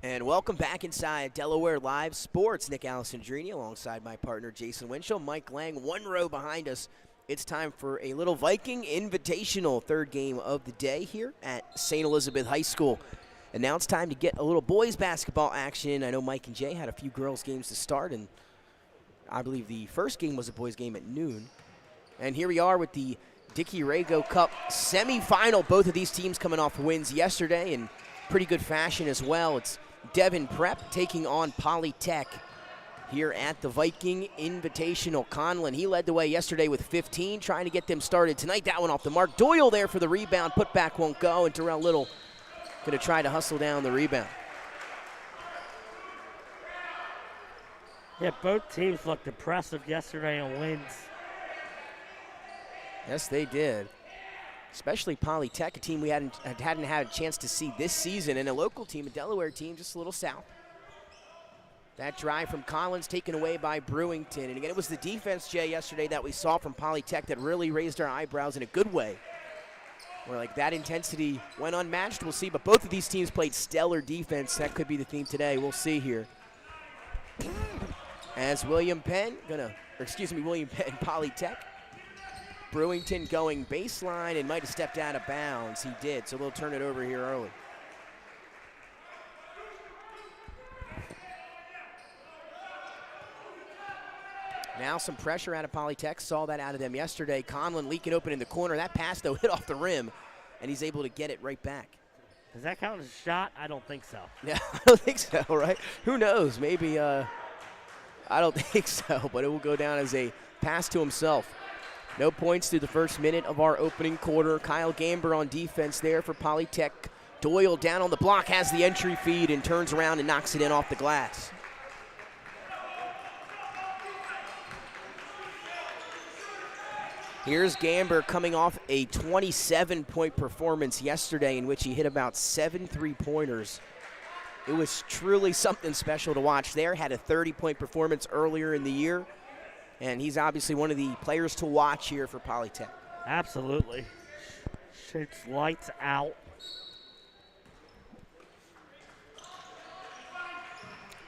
And welcome back inside Delaware Live Sports. Nick Alessandrini alongside my partner Jason Winchell. Mike Lang, one row behind us. It's time for a little Viking Invitational, third game of the day here at St. Elizabeth High School. And now it's time to get a little boys basketball action. I know Mike and Jay had a few girls games to start, and I believe the first game was a boys game at noon. And here we are with the Dickey Rago Cup semifinal. Both of these teams coming off wins yesterday in pretty good fashion as well. It's Devin Prep taking on Polytech here at the Viking Invitational. Conlon, he led the way yesterday with 15, trying to get them started tonight. That one off the mark. Doyle there for the rebound. Putback won't go, and Terrell Little going to try to hustle down the rebound. Yeah, both teams looked impressive yesterday on wins. Yes, they did. Especially Polytech, a team we hadn't had a chance to see this season, and a local team, a Delaware team, just a little south. That drive from Collins taken away by Brewington. And again, it was the defense, Jay, yesterday that we saw from Polytech that really raised our eyebrows in a good way. Where like that intensity went unmatched, we'll see. But both of these teams played stellar defense. That could be the theme today. We'll see here. As William Penn, Polytech. Brewington going baseline and might have stepped out of bounds. He did, so we'll turn it over here early. Now some pressure out of Polytech. Saw that out of them yesterday. Conlon leaking open in the corner. That pass, though, hit off the rim, and he's able to get it right back. Does that count as a shot? I don't think so. Yeah, I don't think so, right? Who knows? Maybe, I don't think so, but it will go down as a pass to himself. No points through the first minute of our opening quarter. Kyle Gamber on defense there for Polytech. Doyle down on the block, has the entry feed, and turns around and knocks it in off the glass. Here's Gamber coming off a 27-point performance yesterday in which he hit about 7 3-pointers. It was truly something special to watch there. Had a 30-point performance earlier in the year. And he's obviously one of the players to watch here for Polytech. Absolutely. Shoots lights out.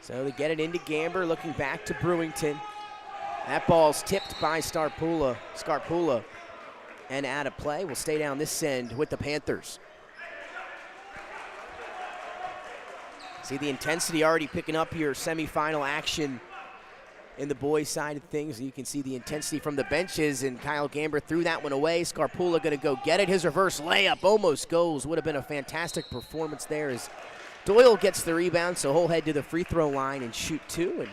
So they get it into Gamber, looking back to Brewington. That ball's tipped by Scarpula, and out of play. Will stay down this end with the Panthers. See the intensity already picking up here, semifinal action in the boys' side of things. You can see the intensity from the benches, and Kyle Gamber threw that one away. Scarpula going to go get it. His reverse layup almost goes. Would have been a fantastic performance there as Doyle gets the rebound, so he'll head to the free throw line and shoot two. And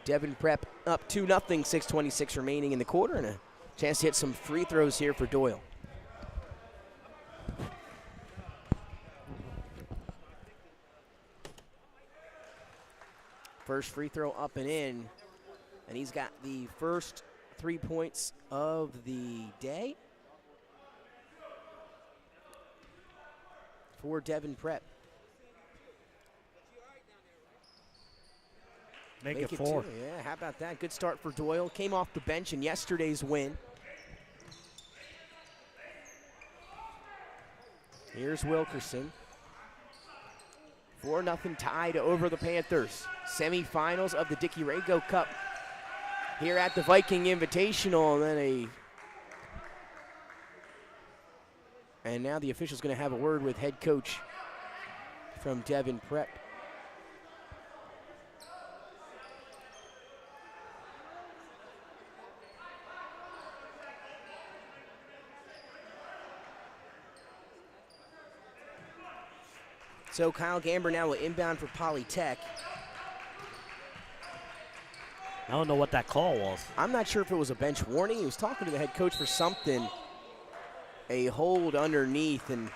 Devin Prep up 2-0, 6:26 remaining in the quarter, and a chance to hit some free throws here for Doyle. First free throw up and in, and he's got the first 3 points of the day for Devin Prep. Make it 4. Two. Yeah, how about that? Good start for Doyle. Came off the bench in yesterday's win. Here's Wilkerson. 4-0 tied over the Panthers. Semifinals of the Dickey Rago Cup here at the Viking Invitational. And now the official's going to have a word with head coach from Devin Prep. So Kyle Gamber now will inbound for Polytech. I don't know what that call was. I'm not sure if it was a bench warning. He was talking to the head coach for something. A hold underneath, and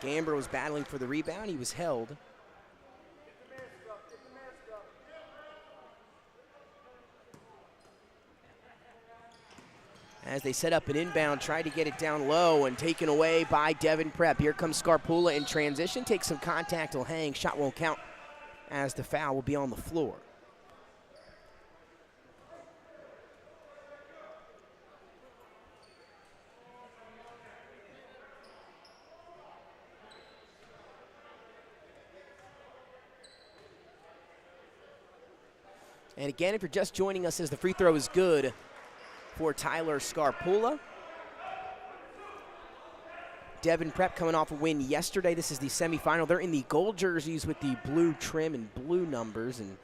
Gamber was battling for the rebound. He was held. As they set up an inbound, try to get it down low and taken away by Devin Prep. Here comes Scarpula in transition, takes some contact, will hang, shot won't count as the foul will be on the floor. And again, if you're just joining us, as the free throw is good for Tyler Scarpula. Devin Prep coming off a win yesterday. This is the semifinal. They're in the gold jerseys with the blue trim and blue numbers. And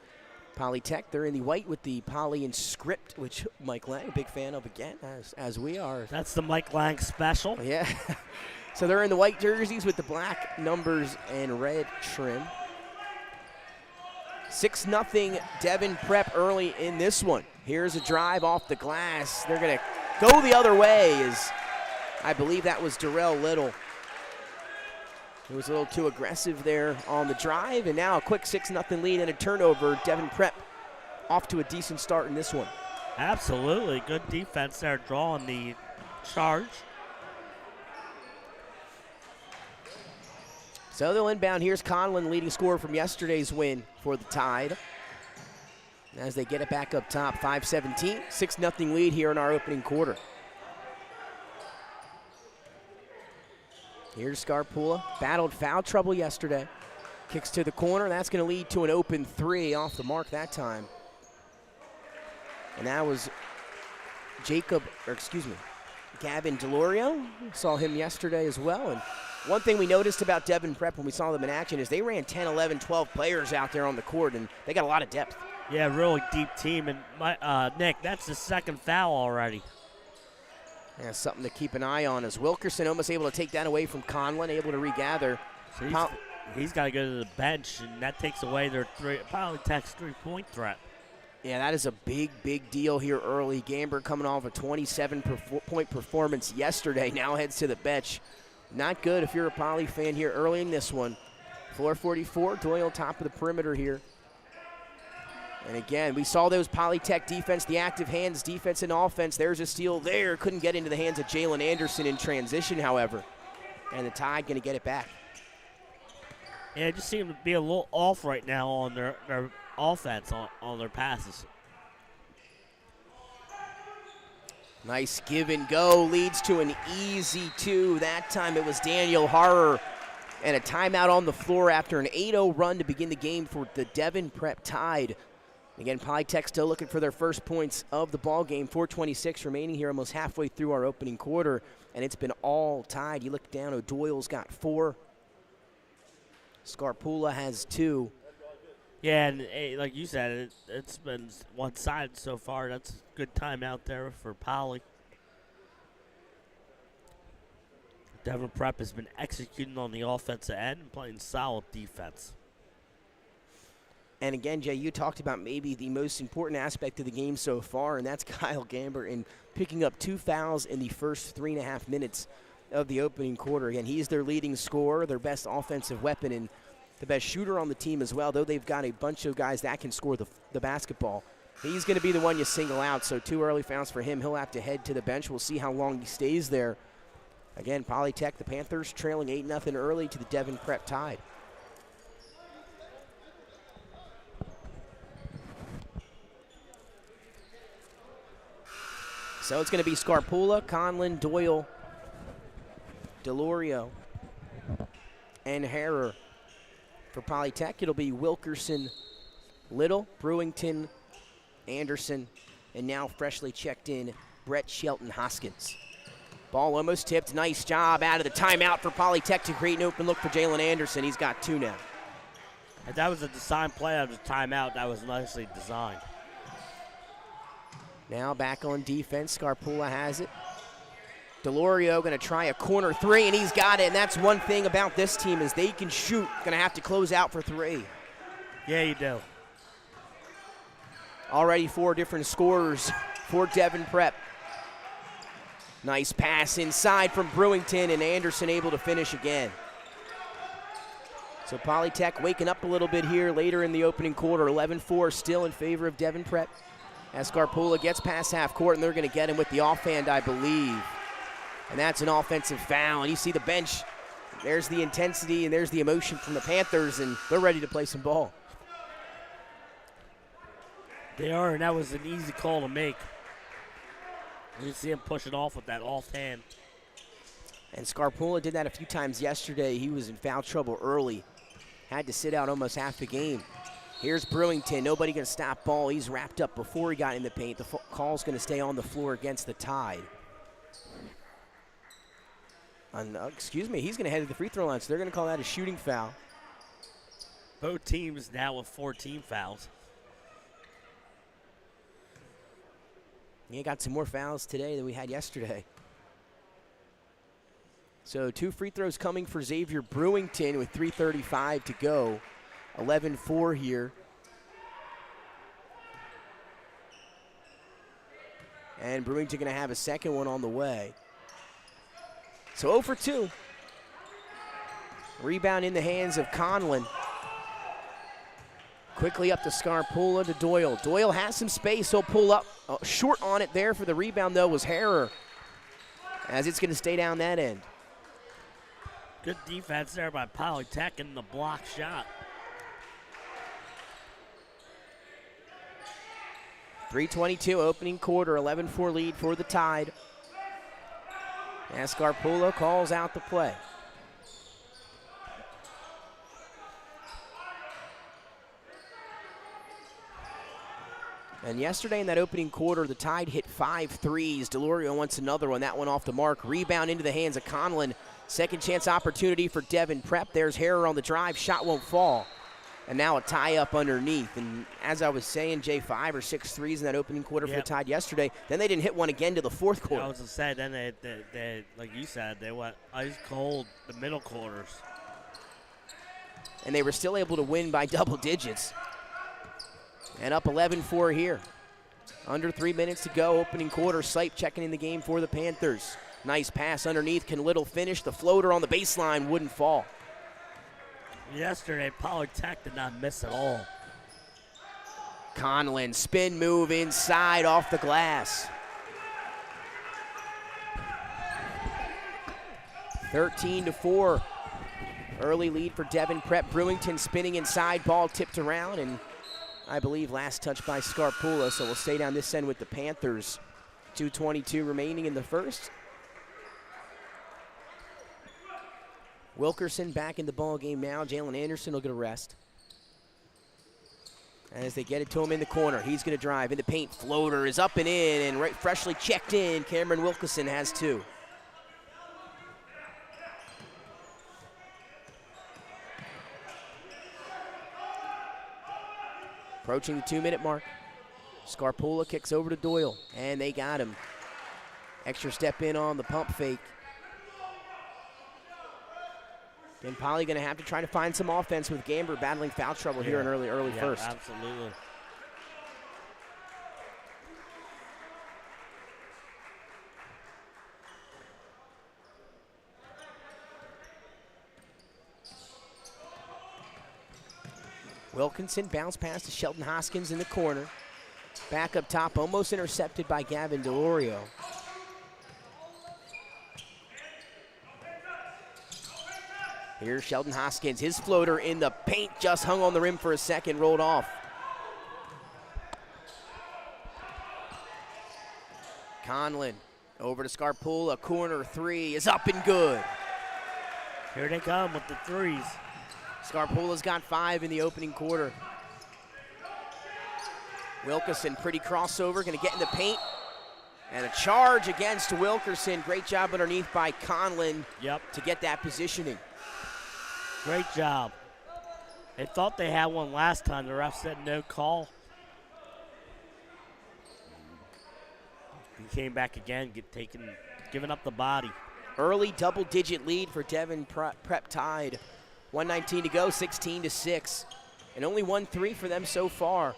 Polytech, they're in the white with the Poly and script, which Mike Lang, a big fan of again, as we are. That's the Mike Lang special. Yeah. So they're in the white jerseys with the black numbers and red trim. 6-0 Devin Prep early in this one. Here's a drive off the glass. They're going to go the other way, as I believe that was Darrell Little. It was a little too aggressive there on the drive, and now a quick 6-0 lead and a turnover. Devin Prep off to a decent start in this one. Absolutely. Good defense there, drawing the charge. So they'll inbound. Here's Conlon, leading scorer from yesterday's win for the Tide. As they get it back up top, 5-17, 6-0 lead here in our opening quarter. Here's Scarpula, battled foul trouble yesterday. Kicks to the corner, that's going to lead to an open three off the mark that time. And that was Gavin Delorio. Saw him yesterday as well. And one thing we noticed about Devin Prep when we saw them in action is they ran 10, 11, 12 players out there on the court, and they got a lot of depth. Yeah, really deep team. And Nick, that's the second foul already. Yeah, something to keep an eye on, as Wilkerson almost able to take that away from Conlon, able to regather. So he's got to go to the bench, and that takes away their Polytech's three-point threat. Yeah, that is a big, big deal here early. Gamber coming off a 27-point performance yesterday, now heads to the bench. Not good if you're a Poly fan here early in this one. 4:44, Doyle top of the perimeter here. And again, we saw those Polytech defense, the active hands, defense and offense. There's a steal there. Couldn't get into the hands of Jalen Anderson in transition, however. And the Tide going to get it back. Yeah, it just seemed to be a little off right now on their offense, on their passes. Nice give and go, leads to an easy two. That time it was Daniel Harrer. And a timeout on the floor after an 8-0 run to begin the game for the Devin Prep Tide. Again, Polytech still looking for their first points of the ball game. 4:26 remaining here, almost halfway through our opening quarter, and it's been all tied. You look down, O'Doyle's got 4. Scarpula has 2. Yeah, and like you said, it's been one-sided so far. That's a good timeout there for Poly. Devin Prep has been executing on the offensive end and playing solid defense. And again, Jay, you talked about maybe the most important aspect of the game so far, and that's Kyle Gamber in picking up 2 fouls in the first 3.5 minutes of the opening quarter. Again, he's their leading scorer, their best offensive weapon, and the best shooter on the team as well, though they've got a bunch of guys that can score the basketball. He's going to be the one you single out, so 2 early fouls for him. He'll have to head to the bench. We'll see how long he stays there. Again, Polytech, the Panthers, trailing 8-0 early to the Devin Prep Tide. So it's going to be Scarpula, Conlon, Doyle, Delorio, and Harrer. For Polytech, it'll be Wilkerson, Little, Brewington, Anderson, and now freshly checked in, Brett Shelton Hoskins. Ball almost tipped. Nice job out of the timeout for Polytech to create an open look for Jalen Anderson. He's got 2 now. And that was a design play out of the timeout. That was nicely designed. Now back on defense. Scarpula has it. Delorio going to try a corner 3, and he's got it. And that's one thing about this team is they can shoot. Going to have to close out for 3. Yeah, you do. Already 4 different scorers for Devin Prep. Nice pass inside from Brewington, and Anderson able to finish again. So Polytech waking up a little bit here later in the opening quarter. 11-4 still in favor of Devin Prep. As Scarpula gets past half court, and they're going to get him with the offhand, I believe. And that's an offensive foul. And you see the bench. There's the intensity and there's the emotion from the Panthers, and they're ready to play some ball. They are, and that was an easy call to make. You see him pushing off with that offhand. And Scarpula did that a few times yesterday. He was in foul trouble early. Had to sit out almost half the game. Here's Brewington. Nobody going to stop ball. He's wrapped up before he got in the paint. The call's going to stay on the floor against the Tide. Excuse me, he's going to head to the free throw line, so they're going to call that a shooting foul. Both teams now with 14 fouls. He got some more fouls today than we had yesterday. So 2 free throws coming for Xavier Brewington with 3:35 to go. 11-4 here. And Brewington going to have a second one on the way. So 0 for 2. Rebound in the hands of Conlon. Quickly up to Scarpula to Doyle. Doyle has some space. He'll pull up. Short on it there for the rebound, though, was Harrer. As it's going to stay down that end. Good defense there by Polytech in the block shot. 3:22 opening quarter, 11-4 lead for the Tide. As Scarpula calls out the play. And yesterday in that opening quarter, the Tide hit 5 threes. Delorio wants another one. That one off the mark. Rebound into the hands of Conlon. Second chance opportunity for Devin Prep. There's Harrer on the drive. Shot won't fall. And now a tie up underneath. And as I was saying, Jay, 5 or 6 threes in that opening quarter for the Tide yesterday. Then they didn't hit one again to the fourth quarter. I was going to say, then they, like you said, they went ice cold the middle quarters. And they were still able to win by double digits. And up 11-4 here. Under 3 minutes to go, opening quarter. Sipe checking in the game for the Panthers. Nice pass underneath. Can Little finish? The floater on the baseline wouldn't fall. Yesterday, Polytech did not miss at all. Conlon, spin move inside off the glass. 13-4. Early lead for Devin Prep. Brewington spinning inside, ball tipped around, and I believe last touch by Scarpula, so we'll stay down this end with the Panthers. 2:22 remaining in the first. Wilkerson back in the ball game now. Jalen Anderson will get a rest. As they get it to him in the corner, he's going to drive in the paint. Floater is up and in, and right freshly checked in. Cameron Wilkerson has 2. Approaching the 2-minute mark. Scarpula kicks over to Doyle, and they got him. Extra step in on the pump fake. And Poly going to have to try to find some offense with Gamber battling foul trouble here in early first. Absolutely. Wilkinson bounce pass to Sheldon Hoskins in the corner. Back up top, almost intercepted by Gavin Delorio. Here's Sheldon Hoskins. His floater in the paint just hung on the rim for a second, rolled off. Conlon over to Scarpula. Corner 3 is up and good. Here they come with the threes. Scarpula's got 5 in the opening quarter. Wilkerson, pretty crossover, going to get in the paint. And a charge against Wilkerson. Great job underneath by Conlon to get that positioning. Great job. They thought they had one last time. The ref said no call. He came back again, giving up the body. Early double-digit lead for Devin Prep Tide. 1:19 to go, 16-6. And only 1 3 for them so far.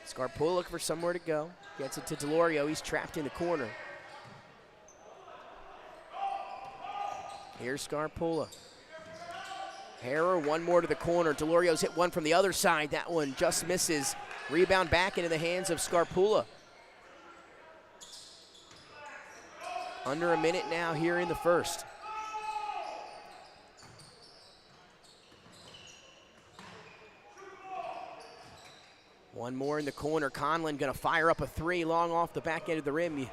Scarpula looking for somewhere to go. Gets it to Delorio. He's trapped in the corner. Here's Scarpula. Harrer, one more to the corner. Delorio's hit one from the other side. That one just misses. Rebound back into the hands of Scarpula. Under a minute now here in the first. One more in the corner. Conlon going to fire up a 3 long off the back end of the rim.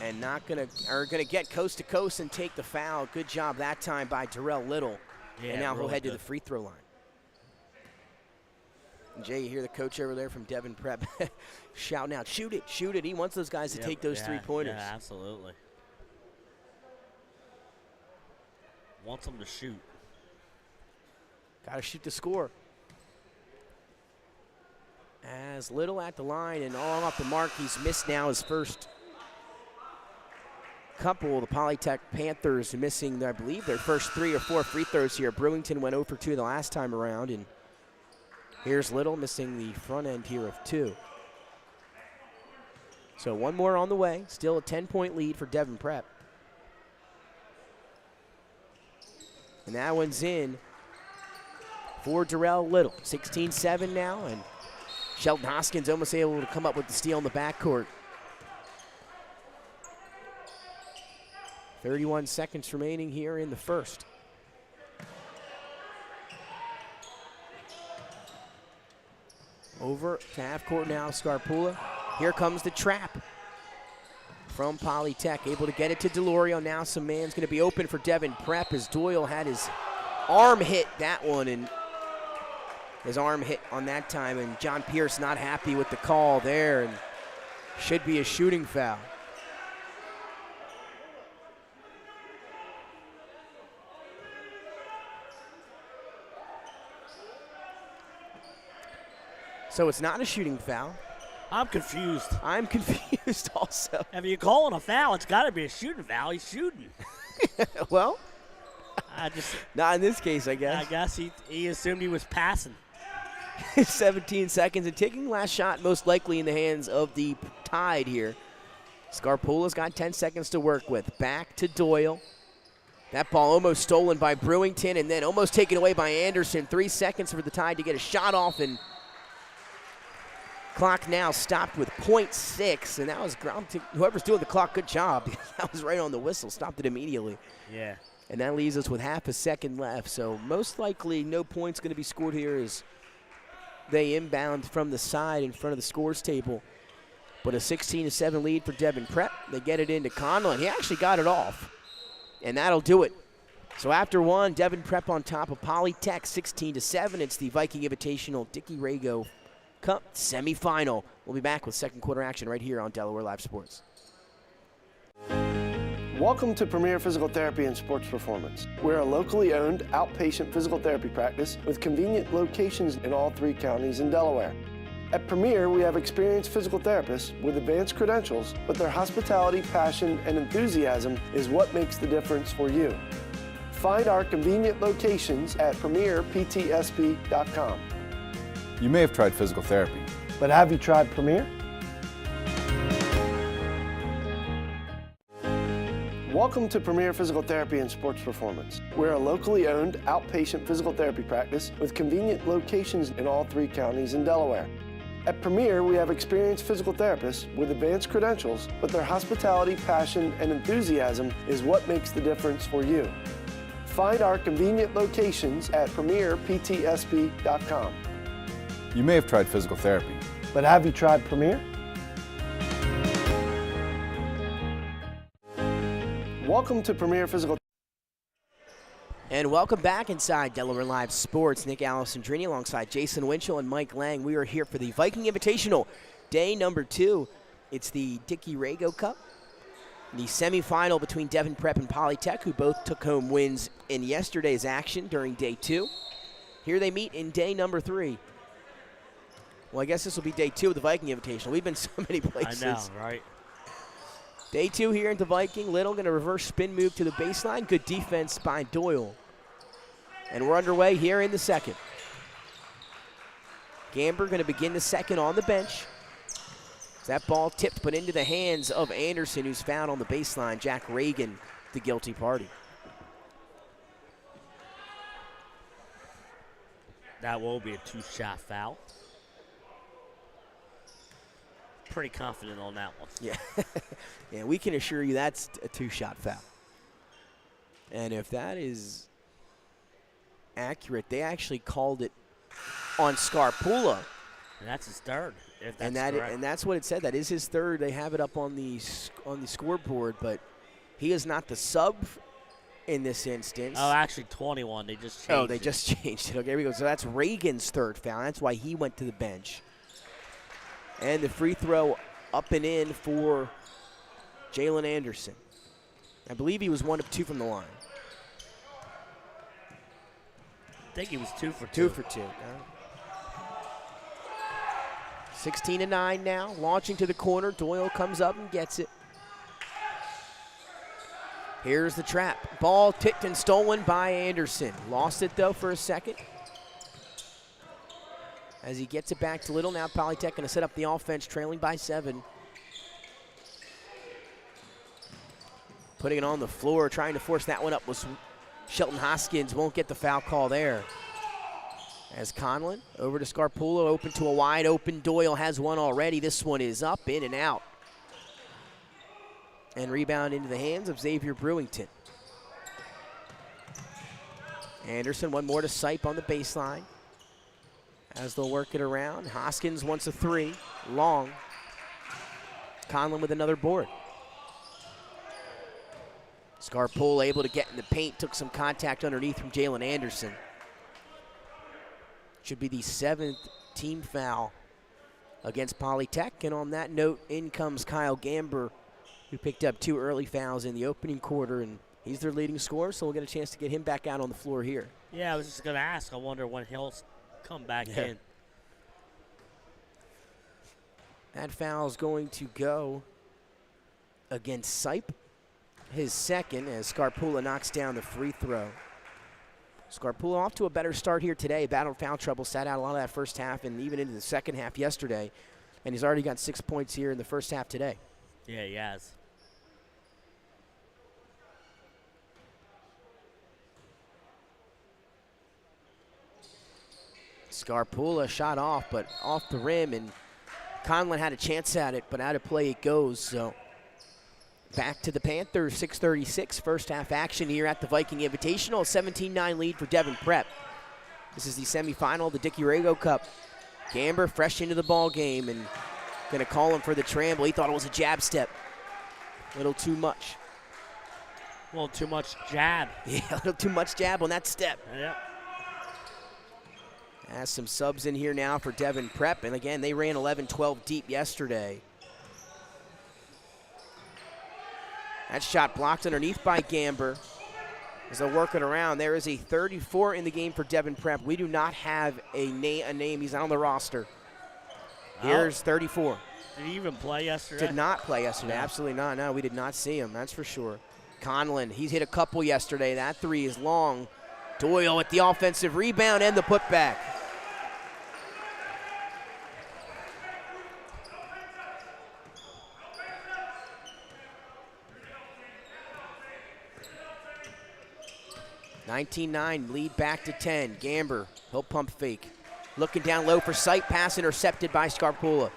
And are gonna get coast to coast and take the foul. Good job that time by Darrell Little. Yeah, and now really he'll head good. to the free throw line. And Jay, you hear the coach over there from Devin Prep shouting out, shoot it, shoot it. He wants those guys to take those three-pointers. Yeah, absolutely. Wants them to shoot. Got to shoot the score. As Little at the line and all off the mark, he's missed now his first couple. The Polytech Panthers missing, I believe, their first 3 or 4 free throws here. Brewington went 0 for 2 the last time around, and here's Little missing the front end here of 2. So one more on the way. Still a 10-point lead for Devin Prep. And that one's in for Darrell Little. 16-7 now, and Shelton Hoskins almost able to come up with the steal in the backcourt. 31 seconds remaining here in the first. Over to half court now, Scarpula. Here comes the trap from Polytech. Able to get it to Delorio. Now some man's going to be open for Devin Prep as Doyle had his arm hit that one, and his arm hit on that time, and John Pierce not happy with the call there, and should be a shooting foul. So it's not a shooting foul. I'm confused. I'm confused also. If you're calling a foul, it's got to be a shooting foul. He's shooting. Well, I just not in this case, I guess. I guess he assumed he was passing. 17 seconds and taking last shot most likely in the hands of the Tide here. Scarpula's got 10 seconds to work with. Back to Doyle. That ball almost stolen by Brewington and then almost taken away by Anderson. 3 seconds for the Tide to get a shot off, and clock now stopped with .6, and that was whoever's doing the clock, good job. That was right on the whistle, stopped it immediately. Yeah. And that leaves us with half a second left. So most likely no points going to be scored here as they inbound from the side in front of the scores table. But a 16-7 lead for Devin Prep. They get it into Conlon. He actually got it off, and that'll do it. So after one, Devin Prep on top of Polytech, 16-7. It's the Viking Invitational Dickie Rago Cup semifinal. We'll be back with second quarter action right here on Delaware Live Sports. Welcome to Premier Physical Therapy and Sports Performance. We're a locally owned outpatient physical therapy practice with convenient locations in all 3 counties in Delaware. At Premier, we have experienced physical therapists with advanced credentials, but their hospitality, passion, and enthusiasm is what makes the difference for you. Find our convenient locations at premierptsp.com. You may have tried physical therapy, But have you tried Premier? Welcome to Premier Physical Therapy and Sports Performance. We're a locally owned outpatient physical therapy practice with convenient locations in all 3 counties in Delaware. At Premier, we have experienced physical therapists with advanced credentials, but their hospitality, passion, and enthusiasm is what makes the difference for you. Find our convenient locations at premierptsp.com. you may have tried physical therapy, But have you tried Premier? Welcome to Premier Physical. And welcome back inside Delaware Live Sports. Nick Alessandrini alongside Jason Winchell and Mike Lang. We are here for the Viking Invitational, day number 2. It's the Dickie Rago Cup, the semifinal between Devin Prep and Polytech, who both took home wins in yesterday's action during day 2. Here they meet in day number 3. Well, I guess this will be day 2 of the Viking Invitational. We've been so many places. I know, right? Day 2 here at the Viking. Little going to reverse spin move to the baseline. Good defense by Doyle. And we're underway here in the second. Gamber going to begin the second on the bench. That ball tipped but into the hands of Anderson, who's found on the baseline. Jack Reagan, the guilty party. That will be a 2-shot foul. Pretty confident on that one. Yeah. Yeah, we can assure you that's a 2-shot foul. And if that is accurate, they actually called it on Scarpula. And that's his third, if that's And correct. that's what it said. That is his third. They have it up on the scoreboard, but he is not the sub in this instance. Oh, actually 21. They just changed Oh, they it. just changed it. Okay, here we go. So that's Reagan's third foul. That's why he went to the bench. And the free throw up and in for Jalen Anderson. I believe he was 1 of 2 from the line. I think he was 2 for 2 2. for 2. 16-9 now. Launching to the corner. Doyle comes up and gets it. Here's the trap. Ball tipped and stolen by Anderson. Lost it, though, for a second. As he gets it back to Little. Now Polytech going to set up the offense, trailing by 7. Putting it on the floor, trying to force that one up was Shelton Hoskins. Won't get the foul call there. As Conlon over to Scarpulo, open to a wide open. Doyle has one already. This one is up, in and out. And rebound into the hands of Xavier Brewington. Anderson, one more to Sipe on the baseline. As they'll work it around. Hoskins wants a 3, long. Conlon with another board. Scarpulo able to get in the paint, took some contact underneath from Jalen Anderson. Should be the 7th team foul against Polytech. And on that note, in comes Kyle Gamber, who picked up 2 early fouls in the opening quarter, and he's their leading scorer, so we'll get a chance to get him back out on the floor here. Yeah, I was just going to ask. I wonder when he'll come back in. That foul is going to go against Sipe, his second, as Scarpulo knocks down the free throw. Scarpulo off to a better start here today. Battled foul trouble, sat out a lot of that first half and even into the second half yesterday. And he's already got 6 points here in the first half today. Yeah, he has. Scarpulo shot off, but off the rim, and Conlon had a chance at it, but out of play it goes. So back to the Panthers, 6:36 first half action here at the Viking Invitational. 17-9 lead for Devin Prep. This is the semifinal of the Dickey Rago Cup. Gamber fresh into the ball game and going to call him for the trample. He thought it was a jab step. A little too much. A little too much jab. Yeah, a little too much jab on that step. Yep. Has some subs in here now for Devin Prep. And again, they ran 11-12 deep yesterday. That shot blocked underneath by Gamber. As they'll work it around, there is a 34 in the game for Devin Prep. We do not have a name. He's not on the roster. Here's 34. Did he even play yesterday? Did not play yesterday. No. Absolutely not. No, we did not see him. That's for sure. Conlon, he's hit a couple yesterday. That 3 is long. Doyle with the offensive rebound and the putback. (19-9) lead back to 10. Gamber, he'll pump fake. Looking down low for Sipe, pass intercepted by Scarpulo.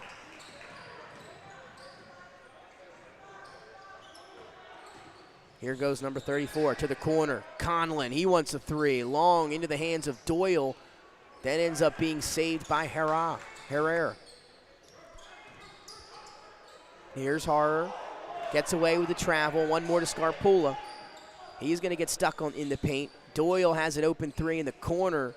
Here goes number 34 to the corner. Conlon, he wants a 3. Long into the hands of Doyle. That ends up being saved by Herrera. Here's Harrer. Gets away with the travel. One more to Scarpulo. He's going to get stuck in the paint. Doyle has an open 3 in the corner.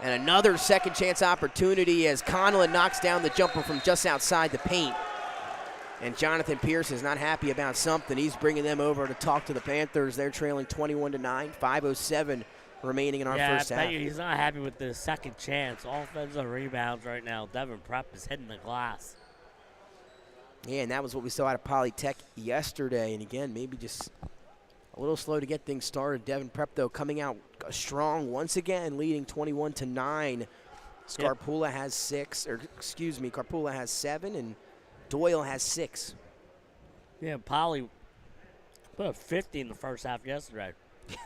And another second chance opportunity as Conlon knocks down the jumper from just outside the paint. And Jonathan Pierce is not happy about something. He's bringing them over to talk to the Panthers. They're trailing 21-9, 5:07 remaining in our first half. I bet you he's not happy with the second chance. Offensive rebounds right now. Devin Prep is hitting the glass. Yeah, and that was what we saw out of Polytech yesterday. And again, maybe just a little slow to get things started. Devin Prep, though, coming out strong once again, leading 21-9. Scarpulo has 6, or excuse me, Scarpulo has 7, and Doyle has 6. Yeah, Poly put up 50 in the first half yesterday.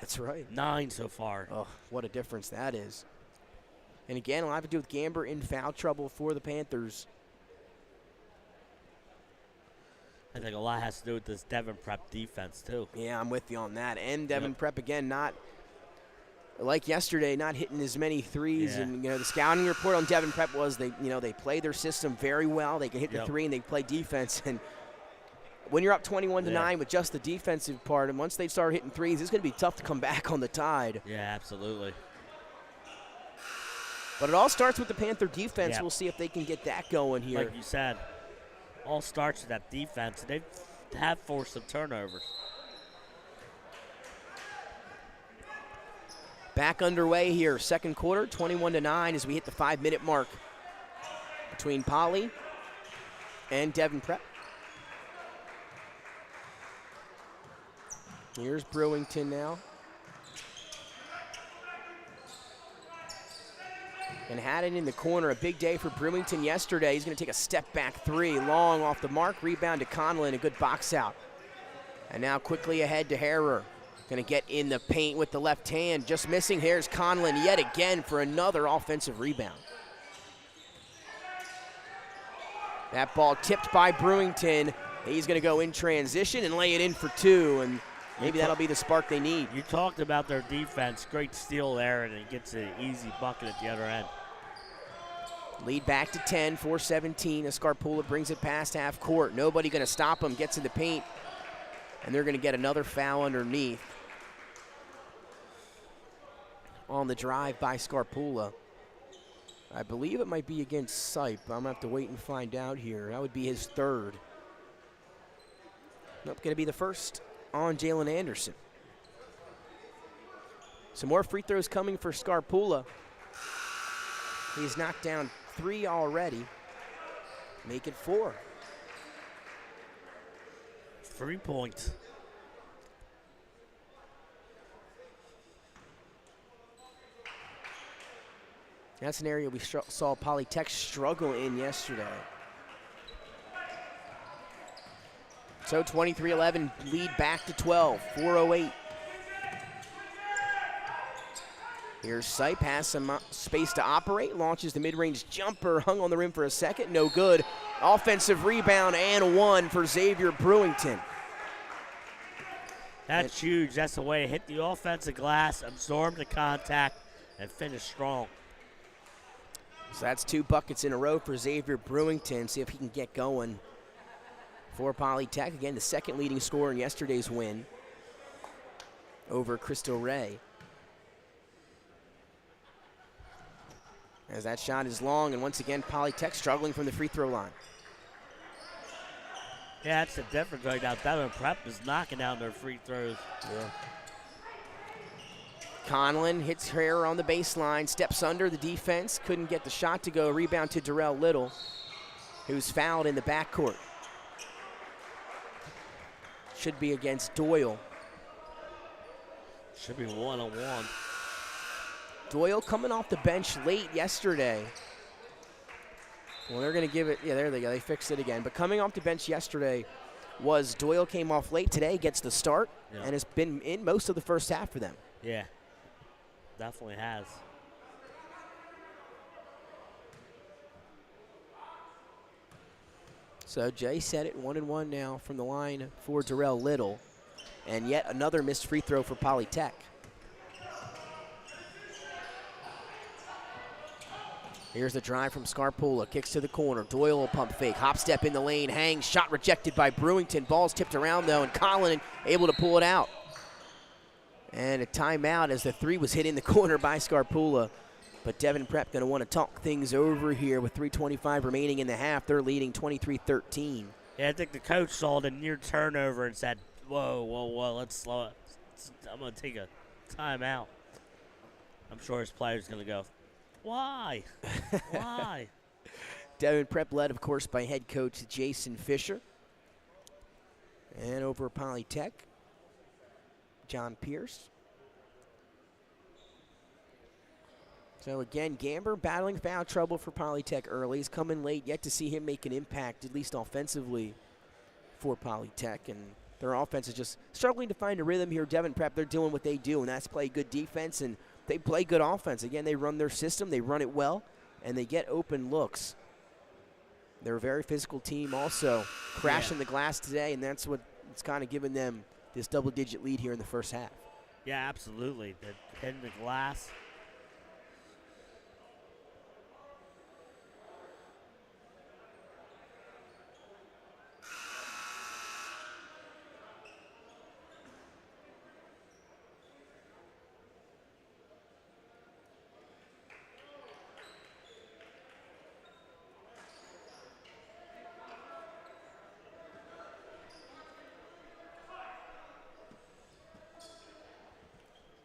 That's right. 9 so far. Oh, what a difference that is. And again, a lot to do with Gamber in foul trouble for the Panthers. I think a lot has to do with this Devin Prep defense, too. Yeah, I'm with you on that. And Devin Prep, again, not like yesterday, not hitting as many threes. Yeah. And the scouting report on Devin Prep was they play their system very well. They can hit the three and they play defense. And when you're up 21-9 with just the defensive part, and once they start hitting threes, it's going to be tough to come back on the Tide. Yeah, absolutely. But it all starts with the Panther defense. We'll see if they can get that going here. Like you said, all starts with that defense. They have forced some turnovers. Back underway here, second quarter, 21-9 as we hit the 5-minute mark between Poly and Devin Prep. Here's Brewington now. And had it in the corner. A big day for Brewington yesterday. He's going to take a step-back three, long off the mark. Rebound to Conlon, a good box out. And now quickly ahead to Harrer. Going to get in the paint with the left hand. Just missing. Here's Conlon yet again for another offensive rebound. That ball tipped by Brewington. He's going to go in transition and lay it in for two. And maybe that'll be the spark they need. You talked about their defense. Great steal there, and it gets an easy bucket at the other end. Lead back to 10, 4-17. Escarpula brings it past half court. Nobody going to stop him. Gets in the paint. And they're going to get another foul underneath on the drive by Scarpula. I believe it might be against Sipe. I'm going to have to wait and find out here. That would be his third. Nope, going to be the first on Jalen Anderson. Some more free throws coming for Scarpula. He's knocked down 3 already. Make it 4. 3 points. That's an area we saw Polytech struggle in yesterday. So 23-11, lead back to 12, 4:08. Here's Sipe, has some space to operate, launches the mid-range jumper, hung on the rim for a second, no good. Offensive rebound and one for Xavier Brewington. That's huge. That's the way to hit the offensive glass, absorb the contact, and finish strong. So that's 2 buckets in a row for Xavier Brewington. See if he can get going for Polytech. Again, the second leading scorer in yesterday's win over Cristo Rey. As that shot is long, and once again, Polytech struggling from the free throw line. Yeah, that's the difference right now. Devin Prep is knocking down their free throws. Yeah. Conlon hits Harrer on the baseline, steps under the defense, couldn't get the shot to go. Rebound to Darrell Little, who's fouled in the backcourt. Should be against Doyle. Should be 1-on-1. Doyle coming off the bench late yesterday. Well, they're going to give it, yeah, there they go. They fixed it again. But coming off the bench yesterday was Doyle came off late. Today gets the start and has been in most of the first half for them. Yeah, definitely has. So Jay said it, 1-1 now from the line for Darrell Little. And yet another missed free throw for Polytech. Here's the drive from Scarpula, kicks to the corner. Doyle will pump fake, hop step in the lane, hangs, shot rejected by Brewington. Ball's tipped around though, and Conlon able to pull it out. And a timeout as the three was hit in the corner by Scarpula. But Devin Prep going to want to talk things over here with 3:25 remaining in the half. They're leading 23-13. Yeah, I think the coach saw the near turnover and said, whoa, let's slow it. I'm going to take a timeout. I'm sure his player's going to go, why? Why? Devin Prep led, of course, by head coach Jason Fisher. And over at Polytech, John Pierce. So again, Gamber battling foul trouble for Polytech early. He's coming late, yet to see him make an impact, at least offensively, for Polytech. And their offense is just struggling to find a rhythm here. Devin Prep, they're doing what they do, and that's play good defense, and they play good offense. Again, they run their system, they run it well, and they get open looks. They're a very physical team also, crashing the glass today, and that's what it's kind of given them this double-digit lead here in the first half. Yeah, absolutely. The hitting the glass.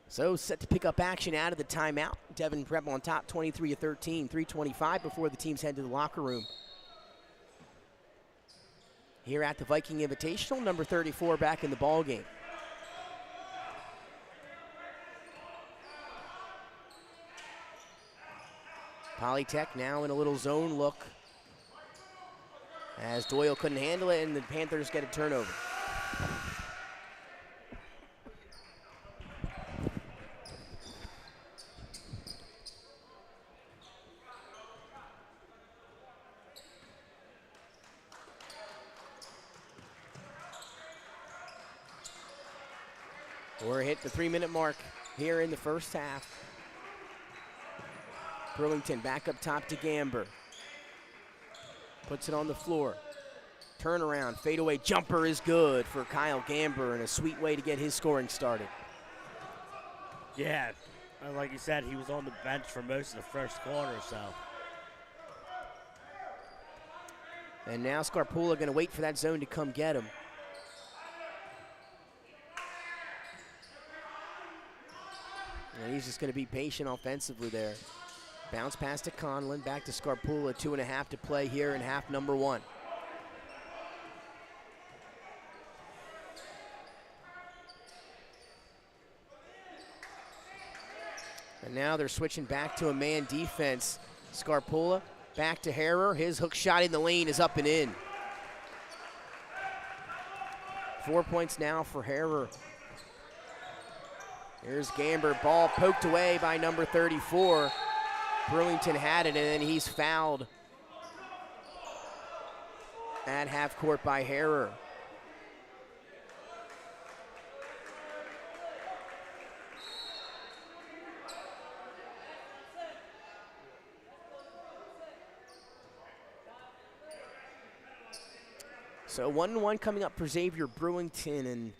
So set to pick up action out of the timeout. Devin Prep on top, 23-13, 3:25 before the teams head to the locker room. Here at the Viking Invitational, number 34 back in the ball game. Polytech now in a little zone look as Doyle couldn't handle it and the Panthers get a turnover. We're hit the 3-minute mark here in the first half. Burlington back up top to Gamber. Puts it on the floor. Turnaround, fadeaway jumper is good for Kyle Gamber and a sweet way to get his scoring started. Yeah, like you said, he was on the bench for most of the first quarter, so. And now Scarpula going to wait for that zone to come get him. And he's just going to be patient offensively there. Bounce pass to Conlon, back to Scarpula, 2.5 to play here in half number 1. And now they're switching back to a man defense. Scarpula back to Harrer. His hook shot in the lane is up and in. 4 points now for Harrer. Here's Gamber, ball poked away by number 34. Burlington had it, and then he's fouled at half court by Harrer. So 1-1 coming up for Xavier Brewington, and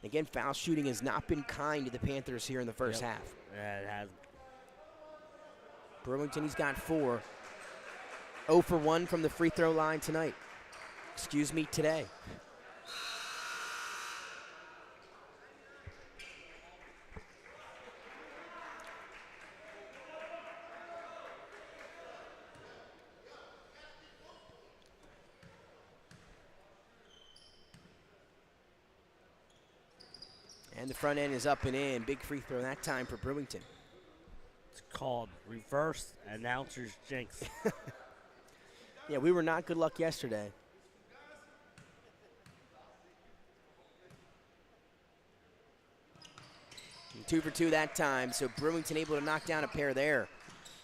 again, foul shooting has not been kind to the Panthers here in the first half. Yeah, it has. Burlington, he's got 4. 0 for 1 from the free throw line tonight. Excuse me, today. And the front end is up and in. Big free throw that time for Brewington. It's called reverse announcer's jinx. Yeah, we were not good luck yesterday. And 2 for 2 that time, so Brewington able to knock down a pair there.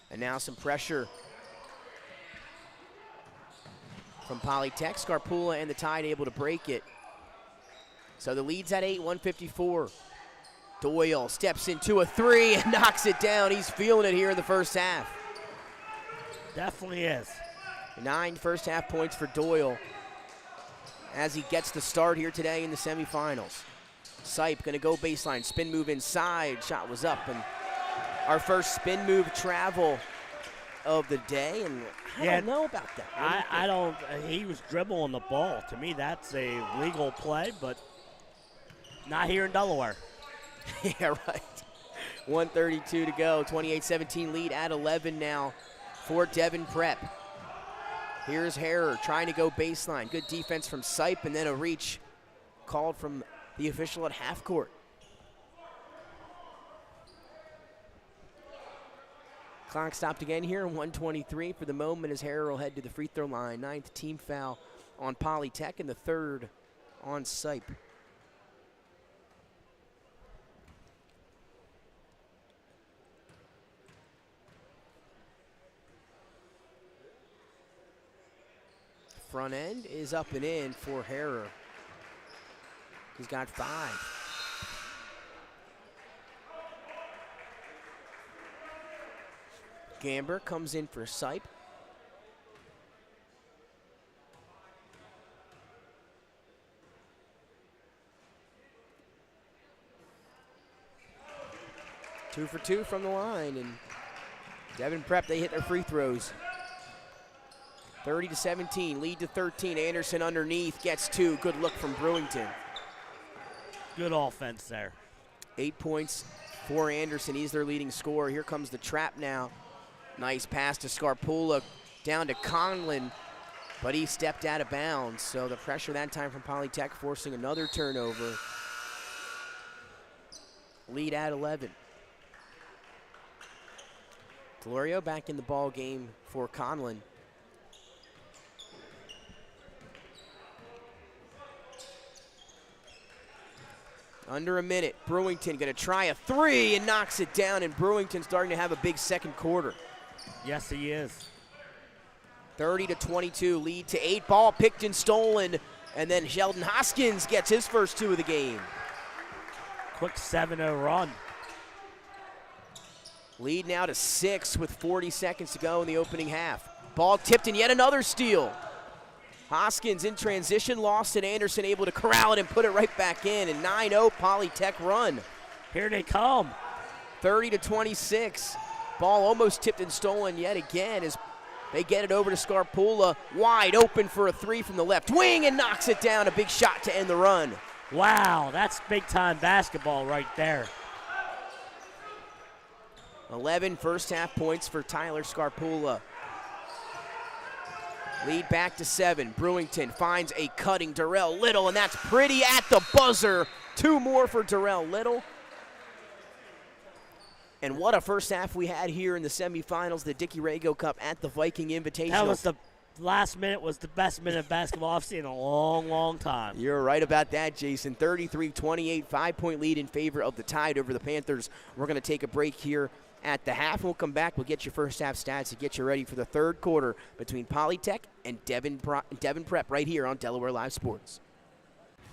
And now some pressure from Polytech. Scarpula and the Tide able to break it. So the lead's at 8, 154. Doyle steps into a 3 and knocks it down. He's feeling it here in the first half. Definitely is. 9 first half points for Doyle as he gets the start here today in the semifinals. Sipe gonna go baseline, spin move inside. Shot was up, and our first spin move travel of the day, and I don't know about that. I don't, he was dribbling the ball. To me, that's a legal play, but not here in Delaware. Yeah, right. 1:32 to go, 28-17 lead at 11 now for Devin Prep. Here's Harrer trying to go baseline. Good defense from Sipe, and then a reach called from the official at half court. Clock stopped again here, 1:23 for the moment as Harrer will head to the free throw line. 9th team foul on Polytech and the 3rd on Sipe. Front end is up and in for Harrer. He's got 5. Gamber comes in for Sipe. Two for two from the line, and Devin Prep, they hit their free throws. 30-17, lead to 13. Anderson underneath, gets two. Good look from Brewington. Good offense there. 8 points for Anderson. He's their leading scorer. Here comes the trap now. Nice pass to Scarpula, down to Conlon, but he stepped out of bounds. So the pressure that time from Polytech, forcing another turnover. Lead at 11. Delorio back in the ball game for Conlon. Under a minute, Brewington gonna try a three and knocks it down, and Brewington starting to have a big second quarter. Yes, he is. 30-22, lead to 8. Ball picked and stolen, and then Sheldon Hoskins gets his first two of the game. Quick 7-0 run. Lead now to 6 with 40 seconds to go in the opening half. Ball tipped and yet another steal. Hoskins in transition, lost it. Anderson able to corral it and put it right back in. And 9-0 Polytech run. Here they come. 30-26. Ball almost tipped and stolen yet again as they get it over to Scarpula. Wide open for a three from the left wing and knocks it down. A big shot to end the run. Wow, that's big time basketball right there. 11 first half points for Tyler Scarpula. Lead back to 7. Brewington finds a cutting Darrell Little, and that's pretty at the buzzer. 2 more for Darrell Little. And what a first half we had here in the semifinals, the Dickey Rago Cup at the Viking Invitational. That was the last minute was the best minute of basketball I've seen in a long, long time. You're right about that, Jason. 33-28, 5-point lead in favor of the Tide over the Panthers. We're going to take a break here at the half. We'll come back. We'll get your first half stats to get you ready for the third quarter between Polytech and Devin Prep right here on Delaware Live Sports.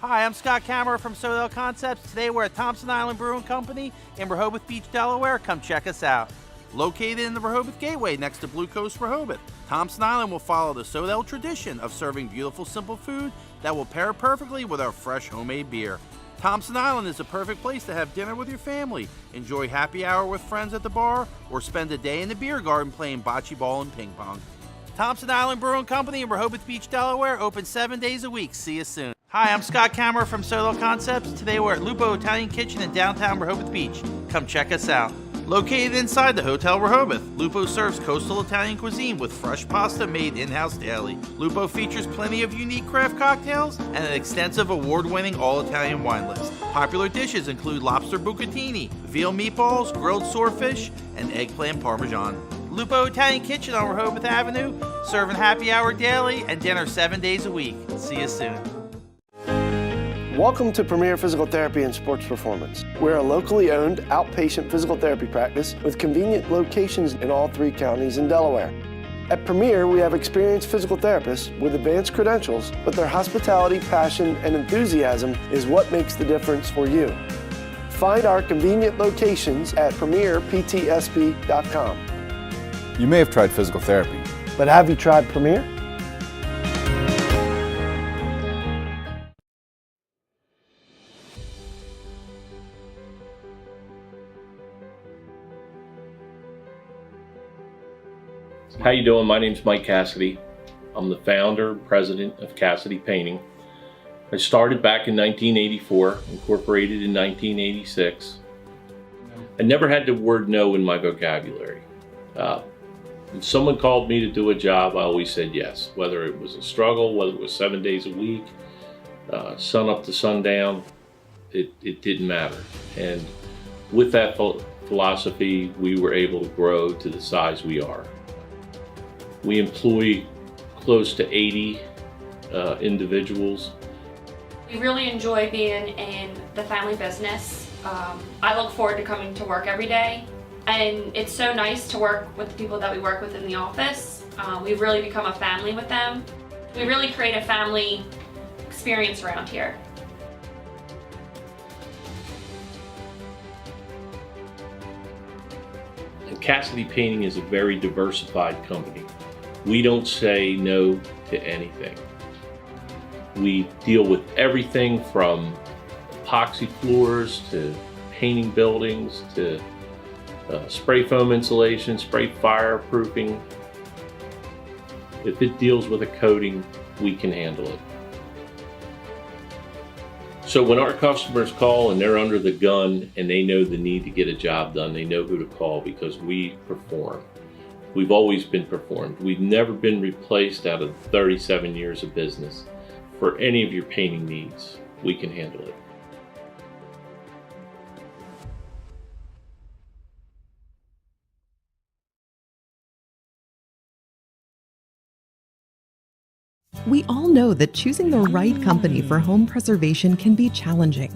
Hi, I'm Scott Kammerer from Sodell Concepts. Today we're at Thompson Island Brewing Company in Rehoboth Beach, Delaware. Come check us out. Located in the Rehoboth Gateway next to Blue Coast Rehoboth, Thompson Island will follow the Sodell tradition of serving beautiful, simple food that will pair perfectly with our fresh homemade beer. Thompson Island is a perfect place to have dinner with your family, enjoy happy hour with friends at the bar, or spend a day in the beer garden playing bocce ball and ping pong. Thompson Island Brewing Company in Rehoboth Beach, Delaware, open 7 days a week. See you soon. Hi, I'm Scott Kammerer from Sodell Concepts. Today we're at Lupo Italian Kitchen in downtown Rehoboth Beach. Come check us out. Located inside the Hotel Rehoboth, Lupo serves coastal Italian cuisine with fresh pasta made in-house daily. Lupo features plenty of unique craft cocktails and an extensive award-winning all-Italian wine list. Popular dishes include lobster bucatini, veal meatballs, grilled swordfish, and eggplant parmesan. Lupo Italian Kitchen on Rehoboth Avenue, serving happy hour daily and dinner 7 days a week. See you soon. Welcome to Premier Physical Therapy and Sports Performance. We're a locally owned outpatient physical therapy practice with convenient locations in all 3 counties in Delaware. At Premier, we have experienced physical therapists with advanced credentials, but their hospitality, passion, and enthusiasm is what makes the difference for you. Find our convenient locations at premierptsp.com. You may have tried physical therapy, But have you tried Premier? How you doing? My name's Mike Cassidy. I'm the founder and president of Cassidy Painting. I started back in 1984, incorporated in 1986. I never had the word no in my vocabulary. When someone called me to do a job, I always said yes, whether it was a struggle, whether it was 7 days a week, sun up to sundown, it didn't matter. And with that philosophy, we were able to grow to the size we are. We employ close to 80 individuals. We really enjoy being in the family business. I look forward to coming to work every day, and it's so nice to work with the people that we work with in the office. We've really become a family with them. We really create a family experience around here. And Cassidy Painting is a very diversified company. We don't say no to anything. We deal with everything from epoxy floors to painting buildings to spray foam insulation, spray fireproofing. If it deals with a coating, we can handle it. So when our customers call and they're under the gun and they know the need to get a job done, they know who to call because we perform. We've always been performed. We've never been replaced out of 37 years of business. For any of your painting needs, we can handle it. We all know that choosing the right company for home preservation can be challenging.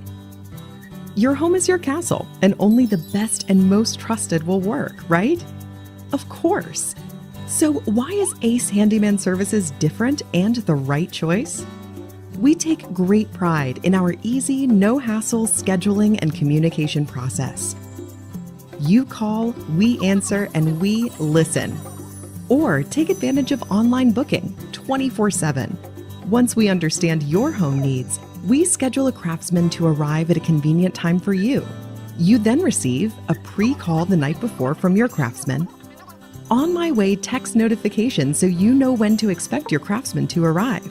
Your home is your castle, and only the best and most trusted will work, right? Of course. So why is Ace Handyman Services different and the right choice? We take great pride in our easy, no-hassle scheduling and communication process. You call, we answer, and we listen. Or take advantage of online booking 24/7. Once we understand your home needs, we schedule a craftsman to arrive at a convenient time for you. You then receive a pre-call the night before from your craftsman. On my way text notification so you know when to expect your craftsman to arrive.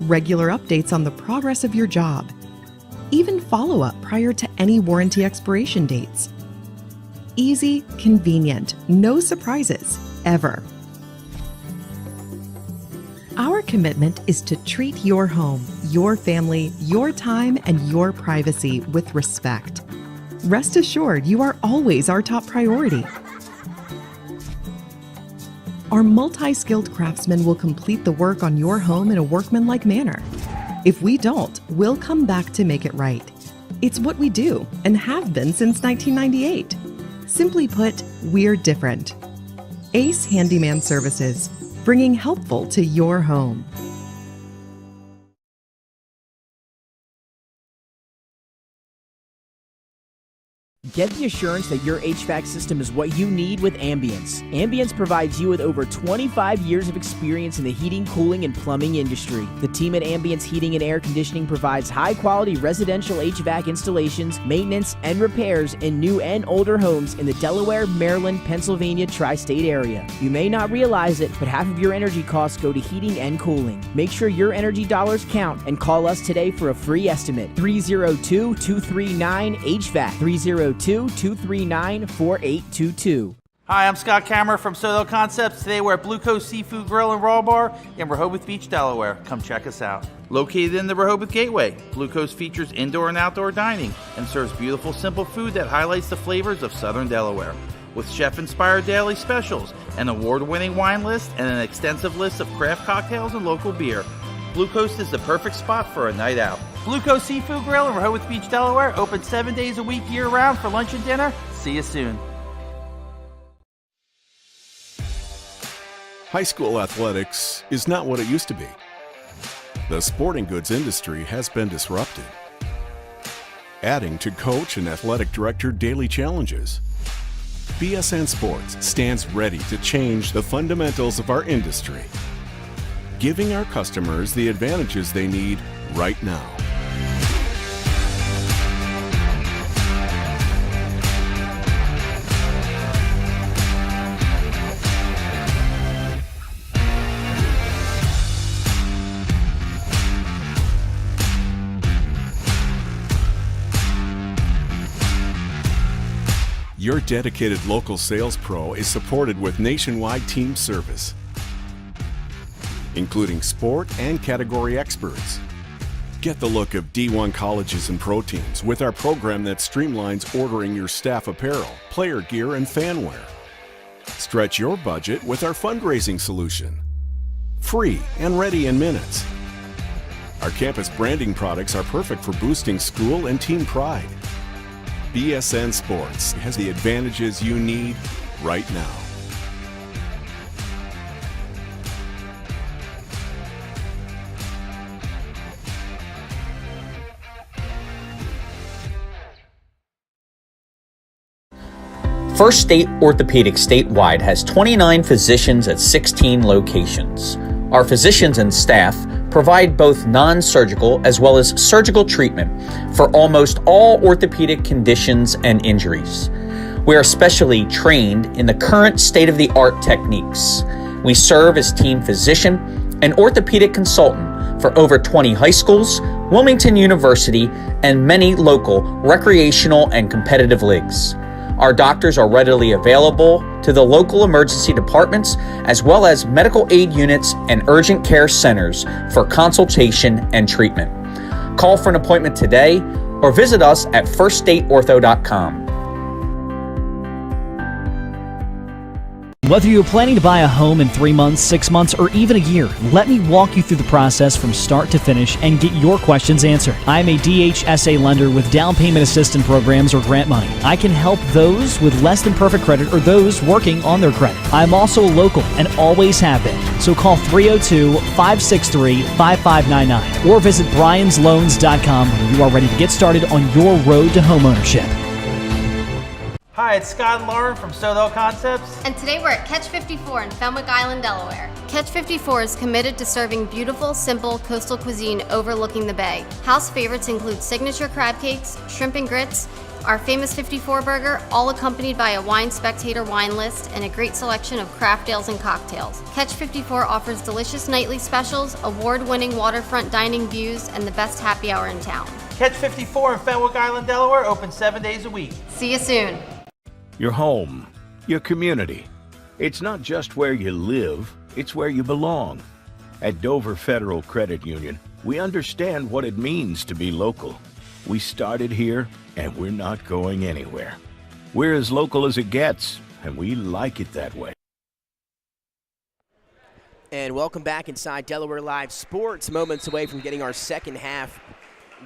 Regular updates on the progress of your job. Even follow-up prior to any warranty expiration dates. Easy, convenient, no surprises, ever. Our commitment is to treat your home, your family, your time, and your privacy with respect. Rest assured, you are always our top priority. Our multi-skilled craftsmen will complete the work on your home in a workmanlike manner. If we don't, we'll come back to make it right. It's what we do and have been since 1998. Simply put, we're different. Ace Handyman Services, bringing helpful to your home. Get the assurance that your HVAC system is what you need with Ambience. Ambience provides you with over 25 years of experience in the heating, cooling, and plumbing industry. The team at Ambience Heating and Air Conditioning provides high-quality residential HVAC installations, maintenance, and repairs in new and older homes in the Delaware, Maryland, Pennsylvania tri-state area. You may not realize it, but half of your energy costs go to heating and cooling. Make sure your energy dollars count and call us today for a free estimate. 302-239-HVAC. 302-239-4822. Hi, I'm Scott Kammerer from Soto Concepts. Today we're at Blue Coast Seafood Grill and Raw Bar in Rehoboth Beach, Delaware. Come check us out. Located in the Rehoboth Gateway, Blue Coast features indoor and outdoor dining and serves beautiful, simple food that highlights the flavors of Southern Delaware. With chef-inspired daily specials, an award-winning wine list, and an extensive list of craft cocktails and local beer, Blue Coast is the perfect spot for a night out. Blue Coast Seafood Grill in Rehoboth Beach, Delaware, open 7 days a week year-round for lunch and dinner. See you soon. High school athletics is not what it used to be. The sporting goods industry has been disrupted, adding to coach and athletic director daily challenges. BSN Sports stands ready to change the fundamentals of our industry, giving our customers the advantages they need right now. Your dedicated local sales pro is supported with nationwide team service, including sport and category experts. Get the look of D1 colleges and pro teams with our program that streamlines ordering your staff apparel, player gear, and fanwear. Stretch your budget with our fundraising solution. Free and ready in minutes. Our campus branding products are perfect for boosting school and team pride. BSN Sports has the advantages you need right now. First State Orthopedic statewide has 29 physicians at 16 locations. Our physicians and staff provide both non-surgical as well as surgical treatment for almost all orthopedic conditions and injuries. We are specially trained in the current state-of-the-art techniques. We serve as team physician and orthopedic consultant for over 20 high schools, Wilmington University, and many local recreational and competitive leagues. Our doctors are readily available to the local emergency departments as well as medical aid units and urgent care centers for consultation and treatment. Call for an appointment today or visit us at firststateortho.com. Whether you're planning to buy a home in 3 months, 6 months, or even a year, let me walk you through the process from start to finish and get your questions answered. I'm a DHSA lender with down payment assistance programs or grant money. I can help those with less than perfect credit or those working on their credit. I'm also local and always have been. So call 302-563-5599 or visit bryans.loans.com when you are ready to get started on your road to homeownership. Hi, it's Scott and Lauren from Sodell Concepts. And today we're at Catch 54 in Fenwick Island, Delaware. Catch 54 is committed to serving beautiful, simple coastal cuisine overlooking the bay. House favorites include signature crab cakes, shrimp and grits, our famous 54 burger, all accompanied by a wine spectator wine list and a great selection of craft ales and cocktails. Catch 54 offers delicious nightly specials, award-winning waterfront dining views, and the best happy hour in town. Catch 54 in Fenwick Island, Delaware, open 7 days a week. See you soon. Your home, your community. It's not just where you live, it's where you belong. At Dover Federal Credit Union, we understand what it means to be local. We started here, and we're not going anywhere. We're as local as it gets, and we like it that way. And welcome back inside Delaware Live Sports. Moments away from getting our second half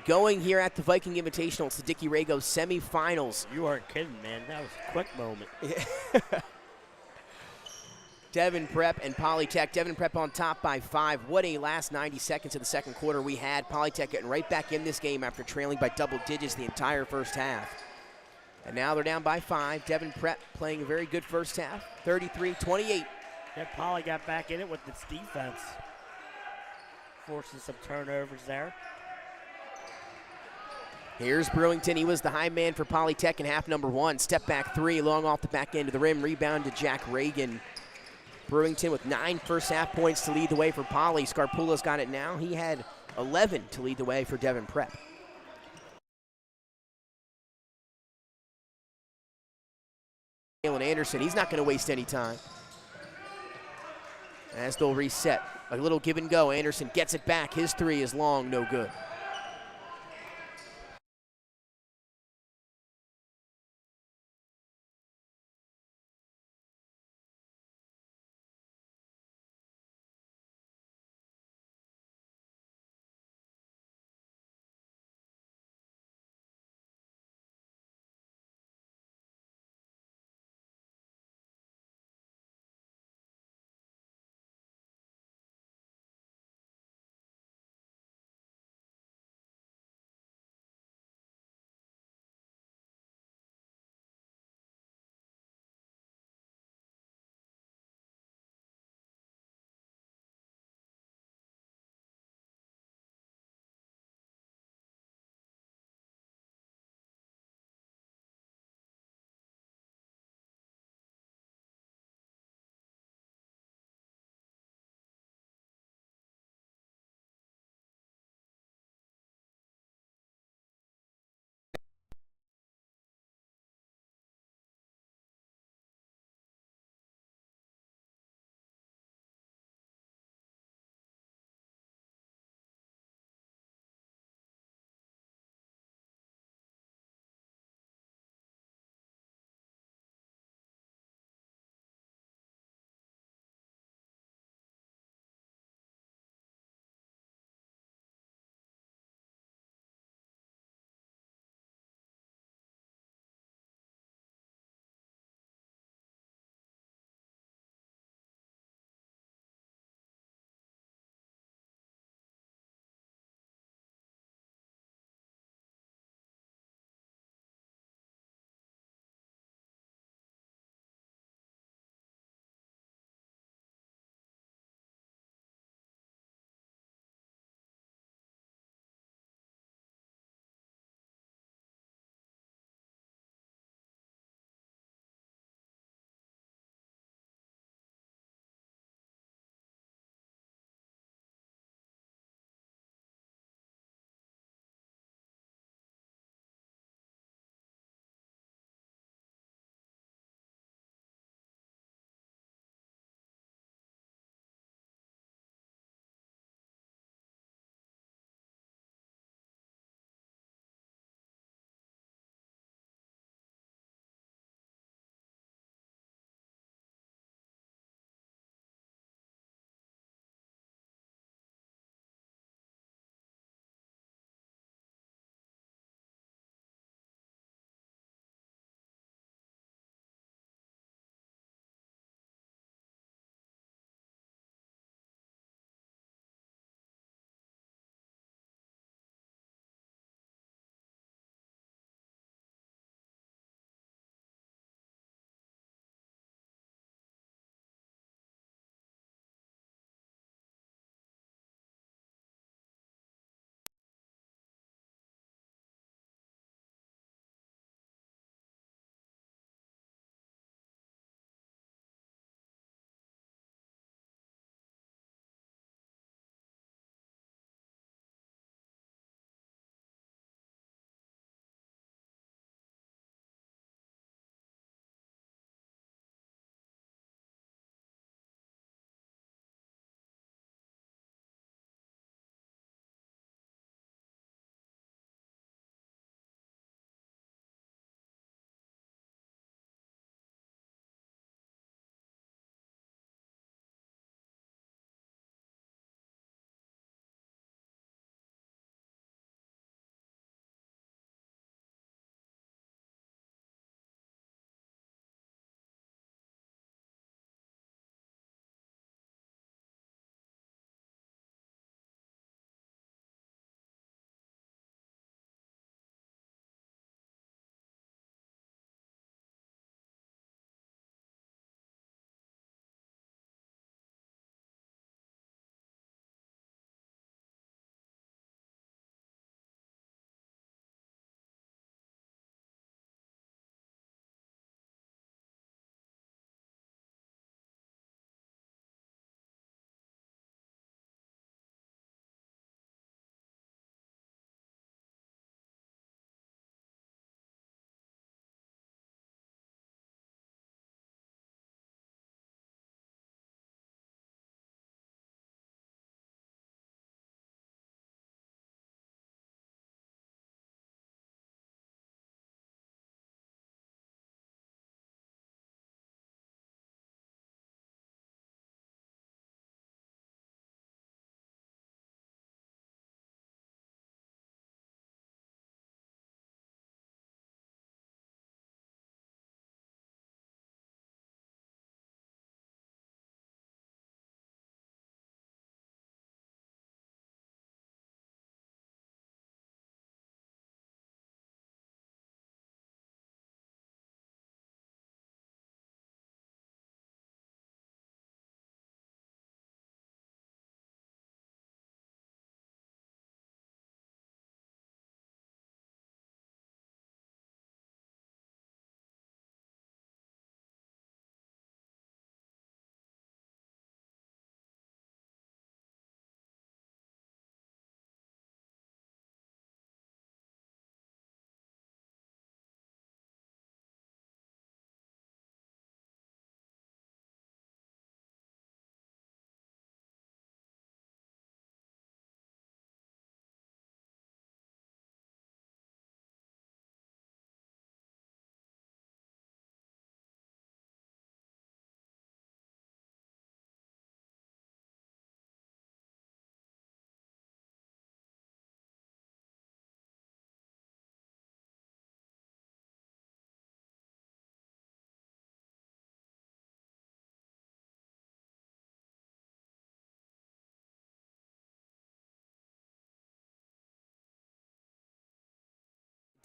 going here at the Viking Invitational. It's the Dickey Rago semifinals. You aren't kidding, man. That was a quick moment. Devin Prep and Polytech. Devin Prep on top by 5. What a last 90 seconds of the second quarter we had. Polytech getting right back in this game after trailing by double digits the entire first half. And now they're down by 5. Devin Prep playing a very good first half, 33-28. Yeah, Poly got back in it with its defense. Forcing some turnovers there. Here's Brewington. He was the high man for Polytech in half number 1. Step back 3, long off the back end of the rim. Rebound to Jack Reagan. Brewington with 9 first half points to lead the way for Poly. Scarpula's got it now. He had 11 to lead the way for Devin Prep. Jalen Anderson, he's not going to waste any time. As they'll reset. A little give and go. Anderson gets it back. His 3 is long, no good.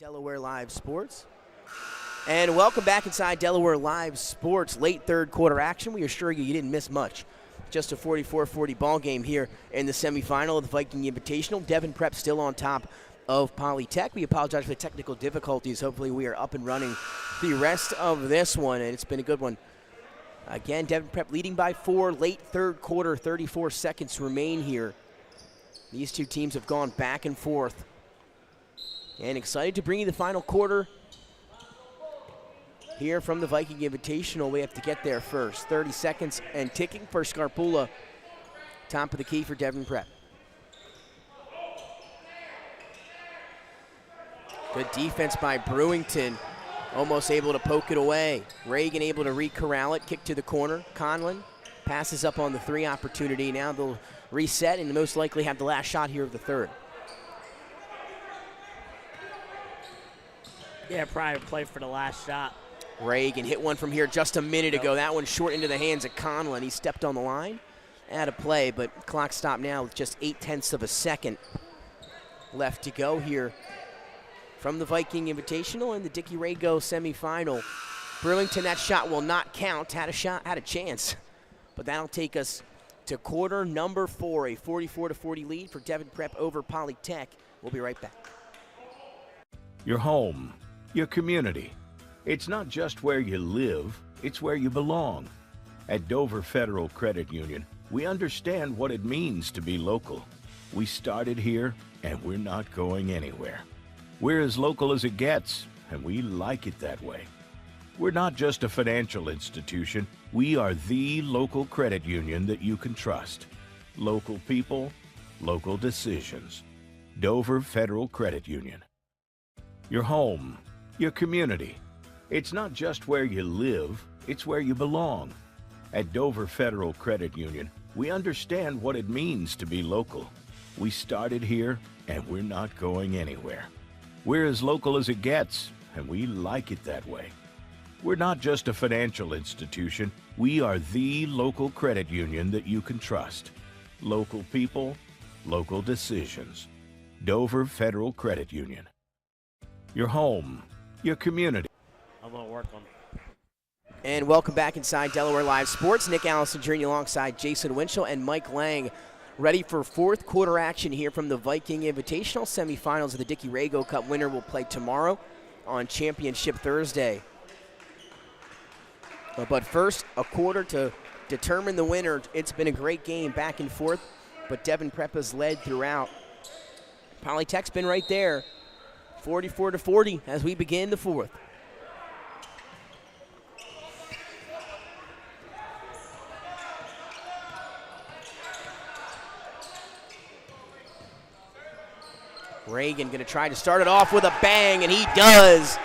Delaware Live Sports. And welcome back inside Delaware Live Sports. Late third quarter action. We assure you didn't miss much. Just a 44-40 ball game here in the semifinal of the Viking Invitational. Devin Prep still on top of Polytech. We apologize for the technical difficulties. Hopefully we are up and running the rest of this one, and it's been a good one. Again, Devin Prep leading by 4. Late third quarter, 34 seconds remain here. These two teams have gone back and forth. And excited to bring you the final quarter here from the Viking Invitational. We have to get there first. 30 seconds and ticking for Scarpula. Top of the key for Devin Prep. Good defense by Brewington. Almost able to poke it away. Reagan able to re-corral it. Kick to the corner. Conlon passes up on the 3 opportunity. Now they'll reset and most likely have the last shot here of the third. Yeah, probably play for the last shot. Reagan hit one from here just a minute ago. That one short into the hands of Conlon. He stepped on the line. Out of play, but clock stopped now with just 0.8 of a second left to go here from the Viking Invitational and the Dickey Rago semifinal. Brewington, that shot will not count. Had a chance, but that'll take us to quarter number 4, a 44-40 lead for Devin Prep over Polytech. We'll be right back. Your home, your community. It's not just where you live, it's where you belong. At Dover Federal Credit Union, we understand what it means to be local. We started here, and we're not going anywhere. We're as local as it gets, and we like it that way. We're not just a financial institution, we are the local credit union that you can trust. Local people, local decisions. Dover Federal Credit Union. Your home, your community. It's not just where you live, it's where you belong. At Dover Federal Credit Union, we understand what it means to be local. We started here, and we're not going anywhere. We're as local as it gets, and we like it that way. We're not just a financial institution, we are the local credit union that you can trust. Local people, local decisions. Dover Federal Credit Union. Your home, your community. I'm going to work on. And welcome back inside Delaware Live Sports. Nick Allison Jr. alongside Jason Winchell and Mike Lang, ready for fourth quarter action here from the Viking Invitational semifinals of the Dickey Rago Cup. Winner will play tomorrow on Championship Thursday. But first, a quarter to determine the winner. It's been a great game back and forth, but Devin Prep has led throughout. Polytech's been right there, 44-40 as we begin the fourth. Reagan going to try to start it off with a bang, and he does.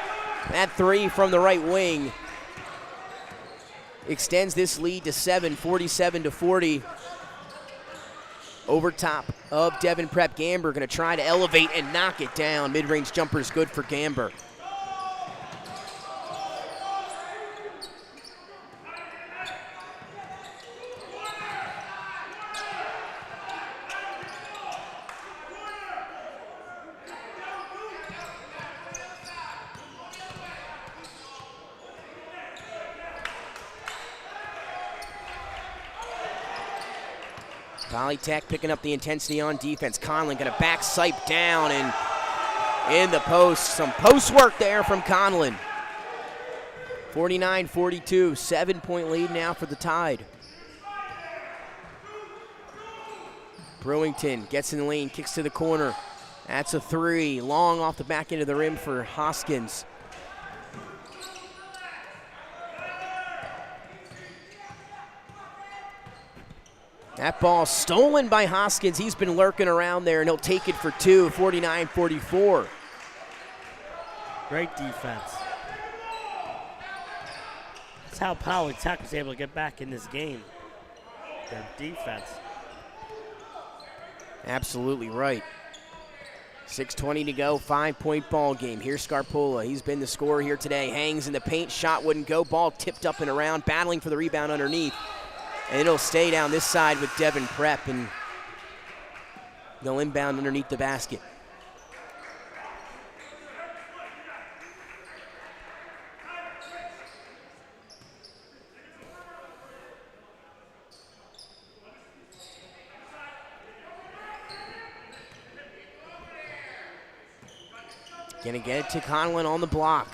That 3 from the right wing extends this lead to 7, 47-40. Over top of Devin Prep. Gamber going to try to elevate and knock it down. Mid-range jumper is good for Gamber. Polytech picking up the intensity on defense. Conlon going to back Sipe down and in the post. Some post work there from Conlon. 49-42, 7-point lead now for the Tide. Brewington gets in the lane, kicks to the corner. That's a 3, long off the back end of the rim for Hoskins. That ball stolen by Hoskins. He's been lurking around there, and he'll take it for 2, 49-44. Great defense. That's how Polytech was able to get back in this game. Their defense. Absolutely right. 6:20 to go, 5-point ball game. Here's Scarpula. He's been the scorer here today. Hangs in the paint, shot wouldn't go. Ball tipped up and around, battling for the rebound underneath. And it'll stay down this side with Devin Prep, and they'll inbound underneath the basket. Gonna get it to Conlon on the block.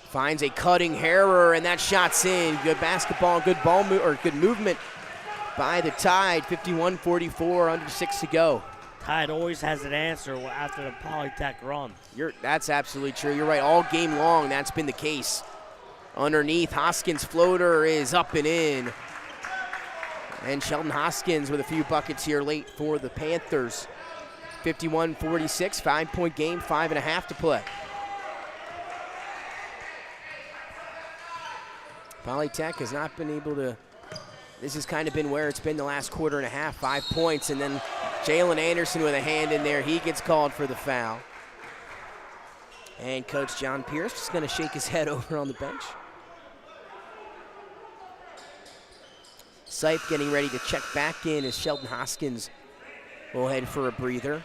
Finds a cutting Harrer, and that shot's in. Good basketball, good good movement by the Tide. 51-44, under 6 to go. Tide always has an answer after the Polytech run. That's absolutely true. You're right. All game long, that's been the case. Underneath, Hoskins' floater is up and in. And Sheldon Hoskins with a few buckets here late for the Panthers. 51-46, 5-point game, 5.5 to play. Polytech has not been able to, this has kind of been where it's been the last quarter and a half, 5 points, and then Jalen Anderson with a hand in there. He gets called for the foul. And Coach John Pierce just going to shake his head over on the bench. Sipe getting ready to check back in as Sheldon Hoskins will head for a breather.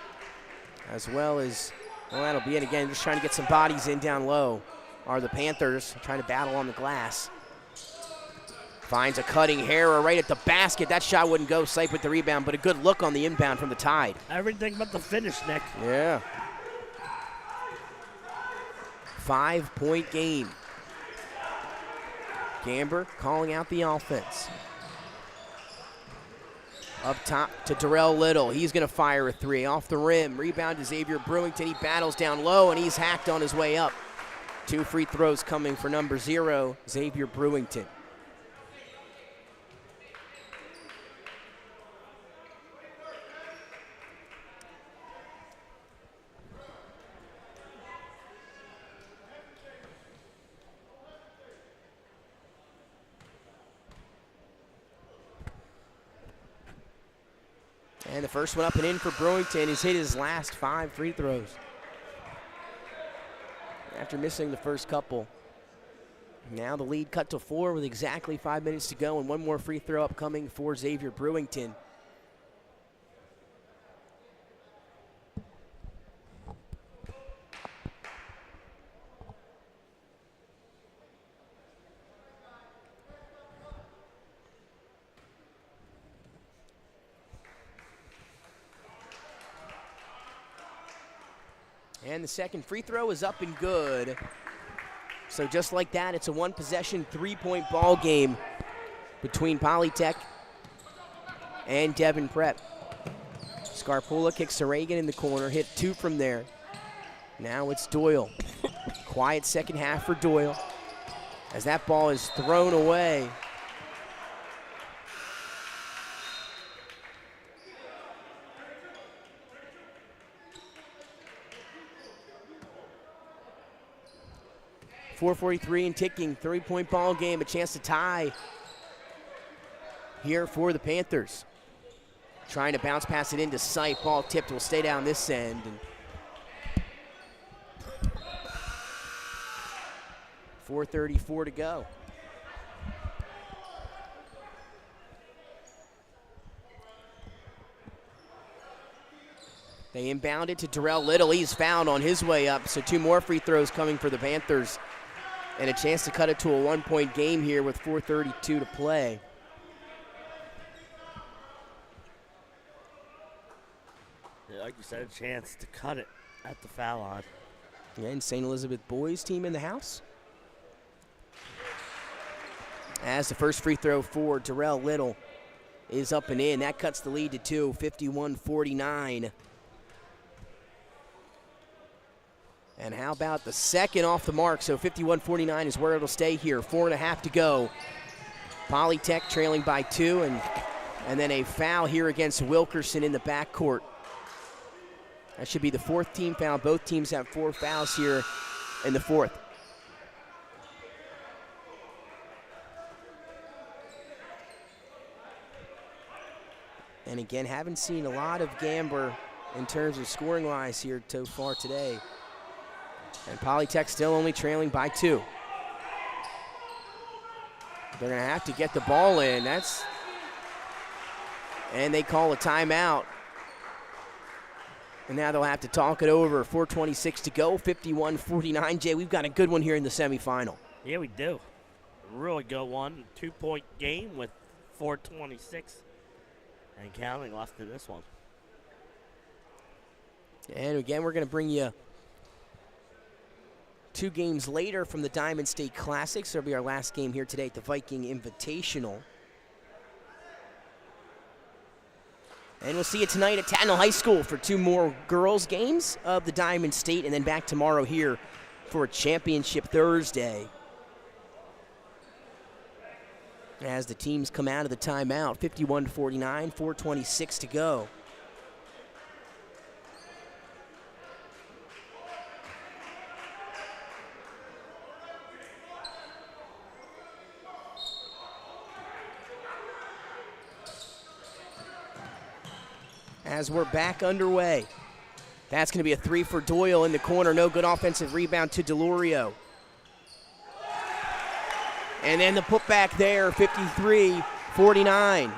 As well as, well, that'll be it again. Just trying to get some bodies in down low are the Panthers, trying to battle on the glass. Finds a cutting Harrer right at the basket. That shot wouldn't go. Sipe with the rebound, but a good look on the inbound from the Tide. Everything but the finish, Nick. Yeah. 5-point game. Gamber calling out the offense. Up top to Darrell Little. He's going to fire a three off the rim. Rebound to Xavier Brewington. He battles down low, and he's hacked on his way up. 2 free throws coming for number 0, Xavier Brewington. And the first one up and in for Brewington. He's hit his last 5 free throws after missing the first couple. Now the lead cut to 4 with exactly 5 minutes to go, and one more free throw upcoming for Xavier Brewington. And the second free throw is up and good. So just like that, it's a 1-possession, 3-point ball game between Polytech and Devin Prep. Scarpula kicks to Reagan in the corner, hit 2 from there. Now it's Doyle. Quiet second half for Doyle as that ball is thrown away. .443 and ticking, 3-point ball game, a chance to tie here for the Panthers. Trying to bounce pass it into Sipe, ball tipped, will stay down this end. And 4:34 to go. They inbound it to Darrell Little. He's fouled on his way up, so 2 more free throws coming for the Panthers. And a chance to cut it to a 1-point game here with 4:32 to play. Yeah, like you said, a chance to cut it at the foul line. Yeah, and St. Elizabeth boys team in the house. As the first free throw for Darrell Little is up and in. That cuts the lead to 2, 51-49. And how about the second off the mark? So 51-49 is where it'll stay here. 4.5 to go. Polytech trailing by 2, and then a foul here against Wilkerson in the backcourt. That should be the 4th team foul. Both teams have 4 fouls here in the 4th. And again, haven't seen a lot of Gamber in terms of scoring-wise here so far today. And Polytech still only trailing by 2. They're going to have to get the ball in. And they call a timeout. And now they'll have to talk it over. 4:26 to go, 51-49. Jay, we've got a good one here in the semifinal. Yeah, we do. Really good one. 2-point game with 4:26 and counting left in this one. And again, we're going to bring you 2 games later from the Diamond State Classics. That'll be our last game here today at the Viking Invitational. And we'll see you tonight at Tatnall High School for 2 more girls games of the Diamond State, and then back tomorrow here for a championship Thursday. As the teams come out of the timeout, 51-49, 4:26 to go. As we're back underway. That's going to be a 3 for Doyle in the corner. No good offensive rebound to Delorio. And then the putback there, 53-49.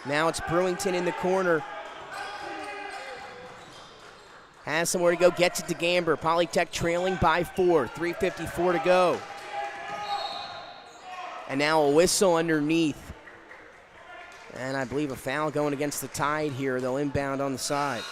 Now it's Brewington in the corner. Has somewhere to go, gets it to Gamber. Polytech trailing by 4, 3:54 to go. And now a whistle underneath. And I believe a foul going against the Tide here. They'll inbound on the side.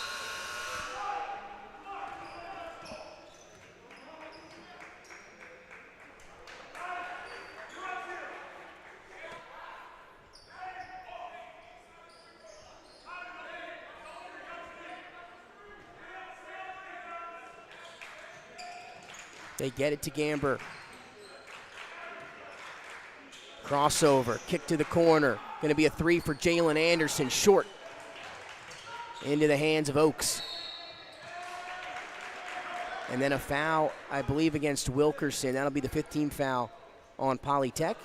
They get it to Gamber. Crossover, kick to the corner. Going to be a 3 for Jalen Anderson, short. Into the hands of Oaks. And then a foul, I believe, against Wilkerson. That'll be the 15th foul on Polytech.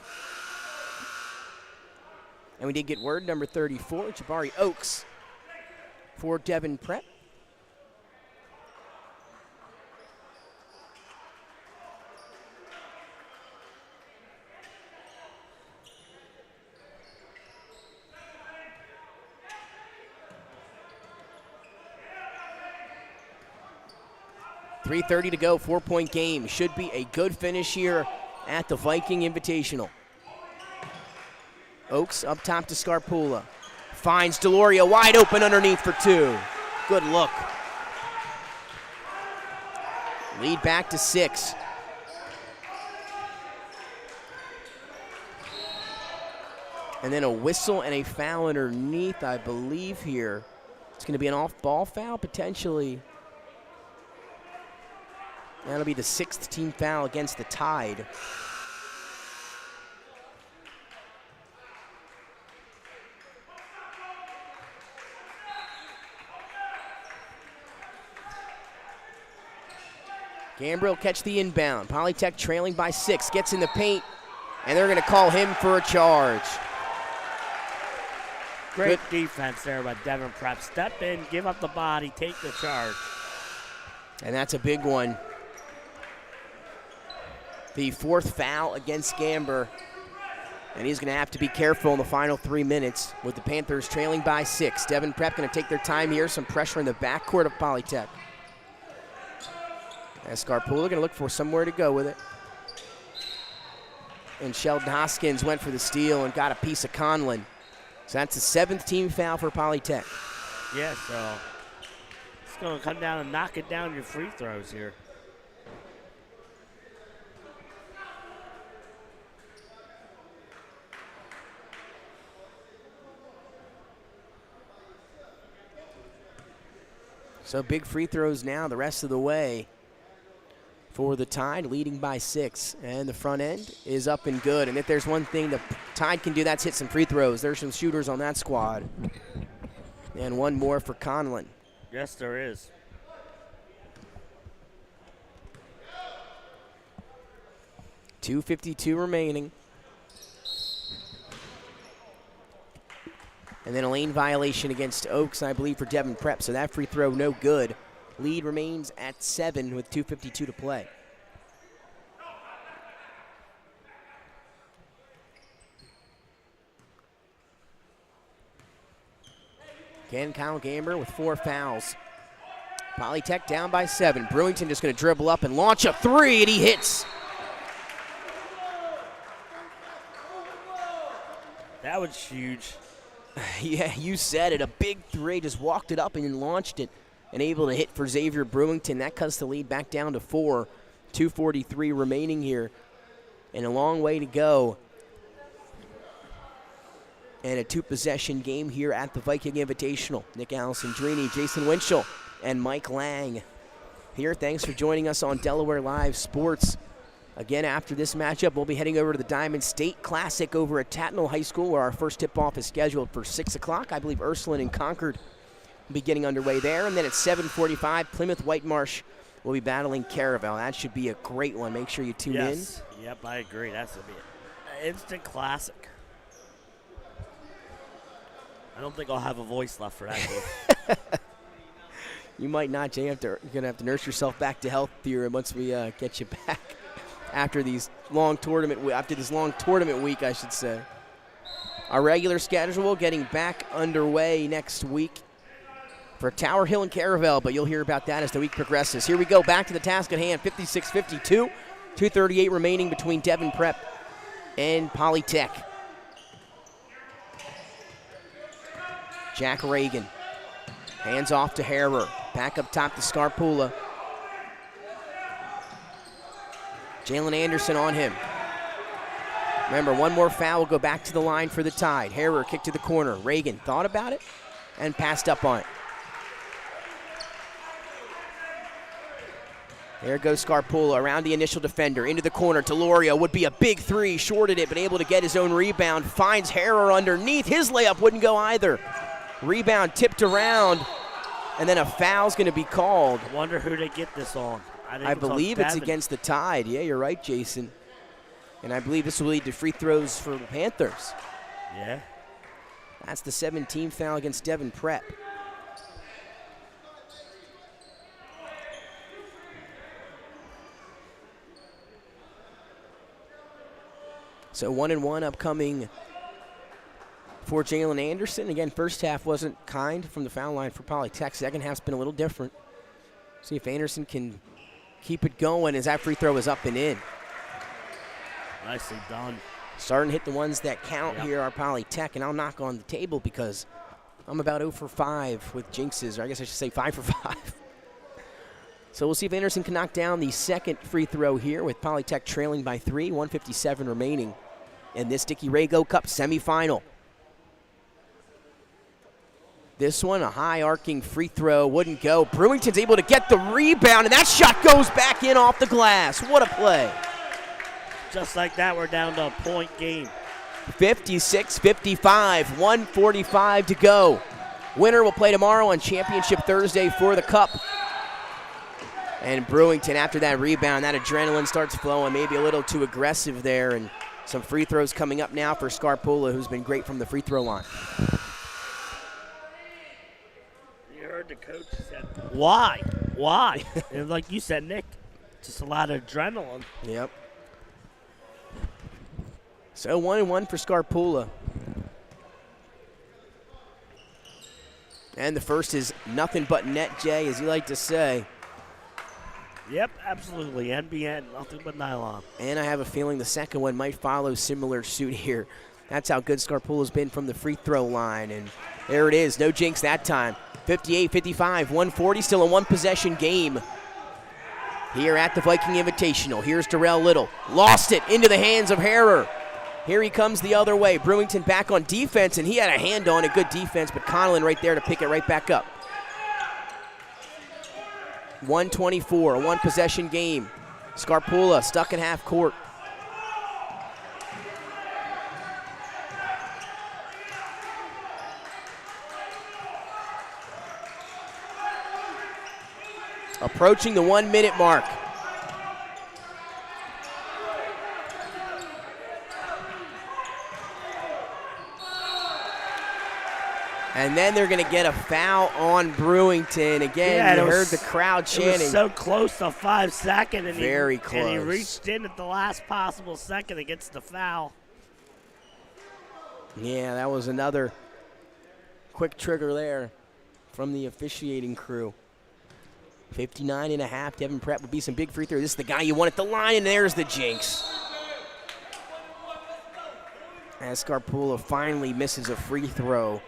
And we did get word, number 34, Jabari Oaks for Devin Prep. .330 to go, 4-point game. Should be a good finish here at the Viking Invitational. Oaks up top to Scarpula. Finds Deloria wide open underneath for 2. Good look. Lead back to 6. And then a whistle and a foul underneath, I believe here. It's going to be an off-ball foul potentially. That'll be the 6th team foul against the Tide. Gambrill will catch the inbound. Polytech trailing by 6, gets in the paint, and they're going to call him for a charge. Great defense there by Devin Prep. Step in, give up the body, take the charge. And that's a big one. The 4th foul against Gamber. And he's going to have to be careful in the final 3 minutes with the Panthers trailing by 6. Devin Prep going to take their time here. Some pressure in the backcourt of Polytech. As Scarpula going to look for somewhere to go with it. And Sheldon Hoskins went for the steal and got a piece of Conlon. So that's the 7th team foul for Polytech. Yeah, so it's going to come down and knock it down your free throws here. So big free throws now the rest of the way for the Tide, leading by 6. And the front end is up and good. And if there's one thing the Tide can do, that's hit some free throws. There's some shooters on that squad. And one more for Conlon. Yes, there is. .252 remaining. And then a lane violation against Oaks, I believe, for Devin Prep. So that free throw no good. Lead remains at 7 with 2:52 to play. Again, Kyle Gamber with 4 fouls. Polytech down by 7. Brewington just going to dribble up and launch a 3, and he hits. That was huge. Yeah, you said it. A big three, just walked it up and then launched it and able to hit for Xavier Brewington. That cuts the lead back down to 4. 2:43 remaining here and a long way to go. And a two-possession game here at the Viking Invitational. Nick Alessandrini, Jason Winchell, and Mike Lang here. Thanks for joining us on Delaware Live Sports. Again, after this matchup, we'll be heading over to the Diamond State Classic over at Tatnall High School, where our first tip-off is scheduled for 6 o'clock. I believe Ursuline and Concord will be getting underway there. And then at 7:45, Plymouth Whitemarsh will be battling Caravel. That should be a great one. Make sure you tune in. Yep, I agree. That's going to be an instant classic. I don't think I'll have a voice left for that game. You might not, Jay. You're going to have to nurse yourself back to health here once we get you back after this long tournament week, I should say. Our regular schedule getting back underway next week for Tower Hill and Caravel, but you'll hear about that as the week progresses. Here we go, back to the task at hand, 56-52, 2:38 remaining between Devin Prep and Polytech. Jack Reagan, hands off to Harrer, back up top to Scarpula. Jalen Anderson on him. Remember, one more foul will go back to the line for the Tide. Harrer kick to the corner. Reagan thought about it and passed up on it. There goes Scarpula around the initial defender, into the corner. Delorio would be a big three, shorted it, but able to get his own rebound. Finds Harrer underneath. His layup wouldn't go either. Rebound tipped around, and then a foul's going to be called. I wonder who they get this on. I believe it's against the Tide. Yeah, you're right, Jason. And I believe this will lead to free throws for the Panthers. Yeah. That's the 17th foul against Devin Prep. So 1-1 upcoming for Jalen Anderson. Again, first half wasn't kind from the foul line for Polytech. Second half's been a little different. See if Anderson can keep it going as that free throw is up and in. Nicely done. Starting to hit the ones that count here are Polytech, and I'll knock on the table because I'm about 0 for 5 with jinxes, or I guess I should say 5 for 5. So we'll see if Anderson can knock down the second free throw here with Polytech trailing by 3, 1:57 remaining in this Dickey Rago Cup semifinal. This one, a high arcing free throw, wouldn't go. Brewington's able to get the rebound, and that shot goes back in off the glass. What a play. Just like that, we're down to a point game. 56-55, 1:45 to go. Winner will play tomorrow on Championship Thursday for the Cup. And Brewington, after that rebound, that adrenaline starts flowing, maybe a little too aggressive there, and some free throws coming up now for Scarpula, who's been great from the free throw line. You heard the coach said, why? Why? And like you said, Nick, just a lot of adrenaline. Yep. So 1-1 for Scarpula. And the first is nothing but net, Jay, as you like to say. Yep, absolutely. NBN, nothing but nylon. And I have a feeling the second one might follow similar suit here. That's how good Scarpula's been from the free throw line. And there it is, no jinx that time. 58-55, 1:40, still a one-possession game here at the Viking Invitational. Here's Darrell Little. Lost it into the hands of Harrer. Here he comes the other way. Brewington back on defense, and he had a hand on it. Good defense, but Conlon right there to pick it right back up. 1:24, a one-possession game. Scarpula stuck in half court. Approaching the 1-minute mark. And then they're going to get a foul on Brewington. Again, you heard the crowd chanting. It was so close to 5 seconds. And very close. And he reached in at the last possible second against the foul. Yeah, that was another quick trigger there from the officiating crew. 59.5. Devin Prep would be some big free throw. This is the guy you want at the line, and there's the jinx. as Scarpula finally misses a free throw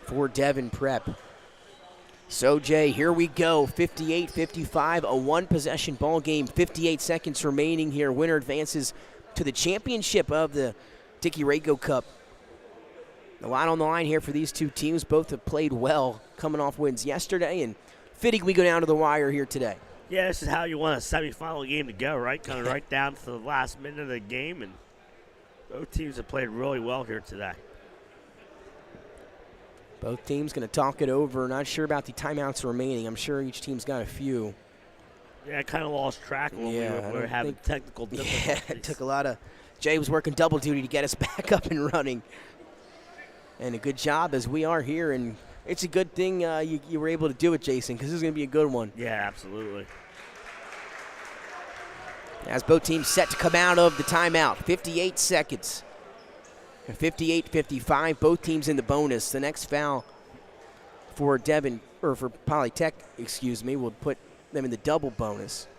for Devin Prep. So, Jay, here we go. 58-55, a one-possession ball game. 58 seconds remaining here. Winner advances to the championship of the Dickey Rago Cup. A lot on the line here for these two teams. Both have played well, coming off wins yesterday, and fitting we go down to the wire here today. Yeah, this is how you want a semifinal game to go, right? Coming right down to the last minute of the game, and both teams have played really well here today. Both teams going to talk it over. Not sure about the timeouts remaining. I'm sure each team's got a few. Yeah, I kind of lost track when we were having technical difficulties. Yeah, it took a lot of – Jay was working double duty to get us back up and running. And a good job as we are here, and it's a good thing you were able to do it, Jason, because this is going to be a good one. Yeah, absolutely. As both teams set to come out of the timeout, 58 seconds. 58-55, both teams in the bonus. The next foul for Devin, or for Polytech, excuse me, will put them in the double bonus.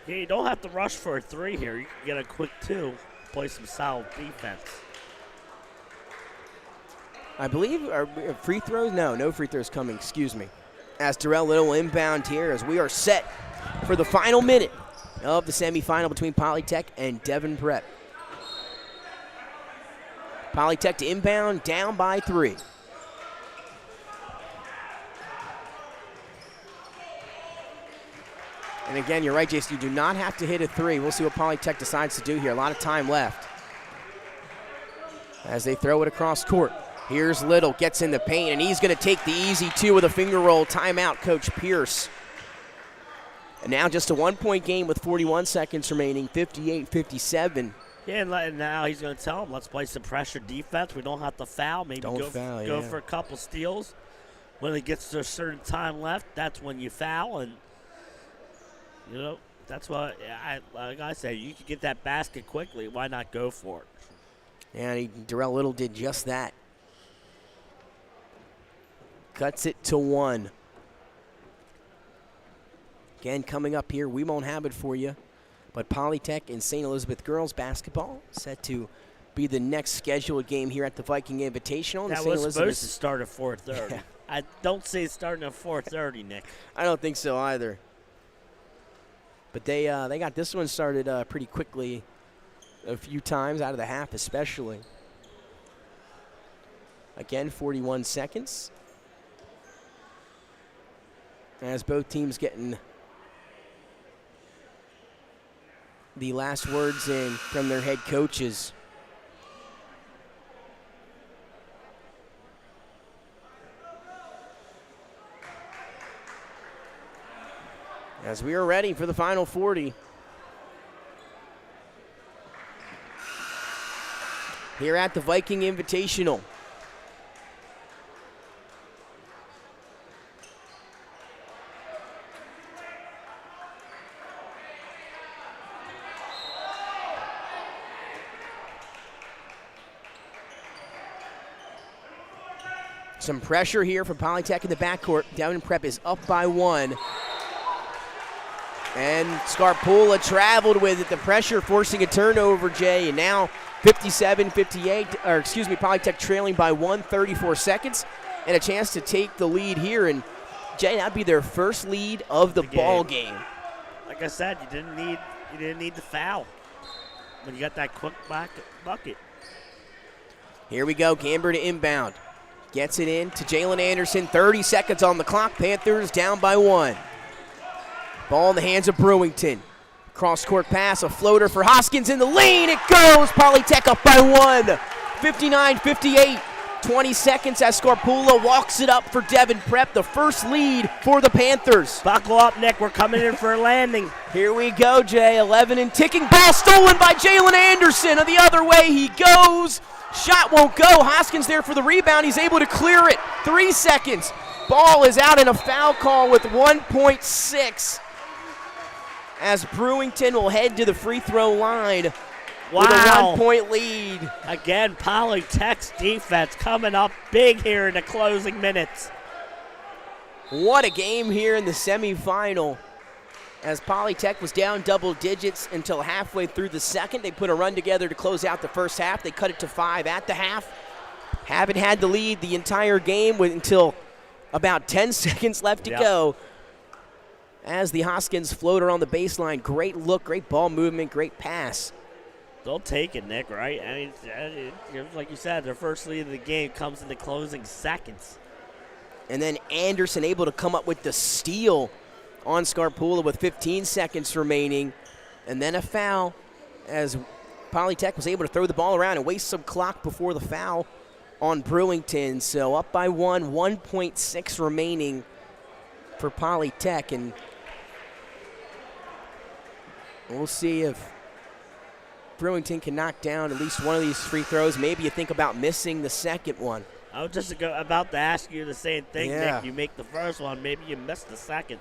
Yeah, you don't have to rush for a three here. You can get a quick two, play some solid defense. I believe, are free throws? No free throws coming, excuse me. As Darrell Little inbound here as we are set for the final minute of the semifinal between Polytech and Devin Prep. Polytech to inbound, down by 3. And again, you're right, Jason, you do not have to hit a 3. We'll see what Polytech decides to do here. A lot of time left as they throw it across court. Here's Little, gets in the paint, and he's going to take the easy 2 with a finger roll. Timeout, Coach Pierce. And now just a 1-point game with 41 seconds remaining, 58-57. Yeah, and now he's going to tell him, let's play some pressure defense. We don't have to foul. Maybe go for a couple steals. When it gets to a certain time left, that's when you foul. And, you know, that's what, like I said, you can get that basket quickly. Why not go for it? And Darrell Little did just that. Cuts it to 1. Again, coming up here, we won't have it for you, but Polytech and St. Elizabeth girls basketball set to be the next scheduled game here at the Viking Invitational. That was supposed to start at 4:30. Yeah. I don't see it starting at 4:30, Nick. I don't think so either. But they got this one started pretty quickly a few times, out of the half especially. Again, 41 seconds. As both teams getting the last words in from their head coaches. As we are ready for the final 40. Here at the Viking Invitational. Some pressure here from Polytech in the backcourt. Devin Prep is up by 1. And Scarpula traveled with it. The pressure forcing a turnover, Jay. And now 57-58, or excuse me, Polytech trailing by 1, 34 seconds. And a chance to take the lead here. And Jay, that'd be their first lead of the ball game. Like I said, you didn't need the foul when you got that quick bucket. Here we go, Gamber to inbound. Gets it in to Jalen Anderson. 30 seconds on the clock. Panthers down by 1. Ball in the hands of Brewington. Cross-court pass, a floater for Hoskins in the lane. It goes. Polytech up by 1. 59-58. 20 seconds as Scarpula walks it up for Devin Prep. The first lead for the Panthers. Buckle up, Nick. We're coming in for a landing. Here we go, Jay. 11 and ticking. Ball stolen by Jalen Anderson. The other way he goes. Shot won't go. Hoskins there for the rebound. He's able to clear it. 3 seconds. Ball is out in a foul call with 1.6. As Brewington will head to the free throw line with a 1-point lead. Again, Polytech's defense coming up big here in the closing minutes. What a game here in the semifinal. as Polytech was down double digits until halfway through the second. They put a run together to close out the first half. They cut it to 5 at the half. Haven't had the lead the entire game until about 10 seconds left to go. As the Hoskins floater on the baseline. Great look, great ball movement, great pass. They'll take it, Nick, right? I mean, like you said, their first lead of the game comes in the closing seconds. And then Anderson able to come up with the steal on Scarpula with 15 seconds remaining. And then a foul as Polytech was able to throw the ball around and waste some clock before the foul on Brewington. So up by 1.6 remaining for Polytech. And we'll see if Brewington can knock down at least one of these free throws. Maybe you think about missing the second one. I was just about to ask you the same thing, Yeah. Nick. You make the first one, maybe you miss the second.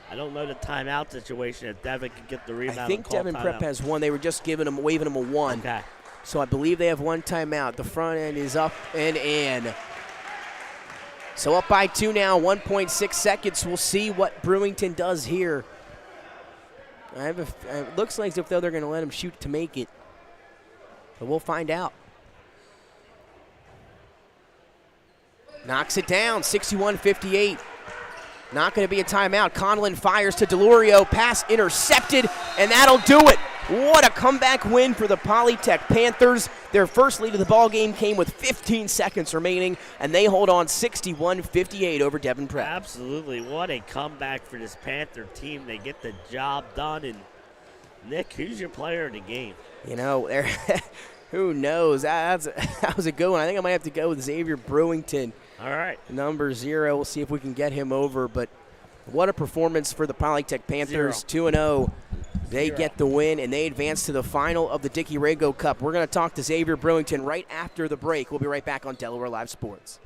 I don't know the timeout situation if Devin can get the rebound. I think Devin Prep has one. They were just waving him a one. Okay. So I believe they have one timeout. The front end is up and in. So up by 2 now, 1.6 seconds. We'll see what Brewington does here. It looks like as if they're going to let him shoot to make it. But we'll find out. Knocks it down, 61-58. Not going to be a timeout. Conlon fires to Delorio. Pass intercepted, and that'll do it. What a comeback win for the Polytech Panthers. Their first lead of the ball game came with 15 seconds remaining, and they hold on 61-58 over Devin Prep. Absolutely. What a comeback for this Panther team. They get the job done. And, Nick, who's your player of the game? You know, who knows? That was a good one. I think I might have to go with Xavier Brewington. All right. Number 0. We'll see if we can get him over. But what a performance for the Polytech Panthers. 2-0. They get the win, and they advance to the final of the Dickey Rago Cup. We're going to talk to Xavier Brewington right after the break. We'll be right back on Delaware Live Sports.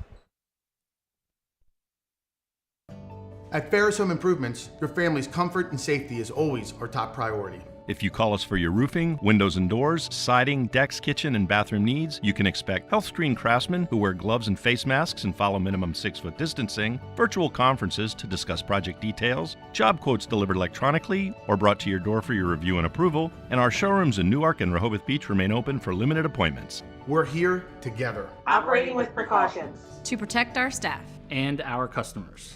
At Ferris Home Improvements, your family's comfort and safety is always our top priority. If you call us for your roofing, windows and doors, siding, decks, kitchen, and bathroom needs, you can expect health-screened craftsmen who wear gloves and face masks and follow minimum 6-foot distancing, virtual conferences to discuss project details, job quotes delivered electronically or brought to your door for your review and approval, and our showrooms in Newark and Rehoboth Beach remain open for limited appointments. We're here together. Operating with precautions. To protect our staff. And our customers.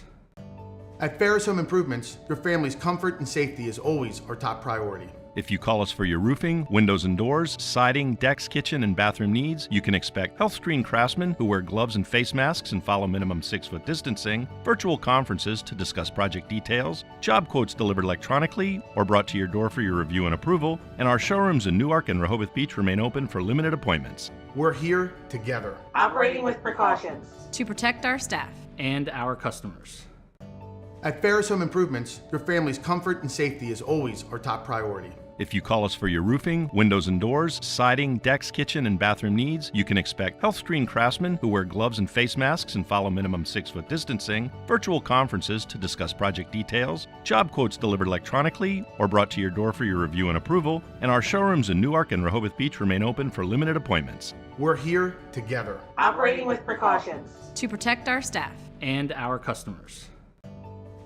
At Ferris Home Improvements, your family's comfort and safety is always our top priority. If you call us for your roofing, windows and doors, siding, decks, kitchen, and bathroom needs, you can expect health-screened craftsmen who wear gloves and face masks and follow minimum 6-foot distancing, virtual conferences to discuss project details, job quotes delivered electronically or brought to your door for your review and approval, and our showrooms in Newark and Rehoboth Beach remain open for limited appointments. We're here together. Operating with precautions. To protect our staff. And our customers. At Ferris Home Improvements, your family's comfort and safety is always our top priority. If you call us for your roofing, windows and doors, siding, decks, kitchen, and bathroom needs, you can expect health-screened craftsmen who wear gloves and face masks and follow minimum 6-foot distancing, virtual conferences to discuss project details, job quotes delivered electronically or brought to your door for your review and approval, and our showrooms in Newark and Rehoboth Beach remain open for limited appointments. We're here together. Operating with precautions. To protect our staff. And our customers.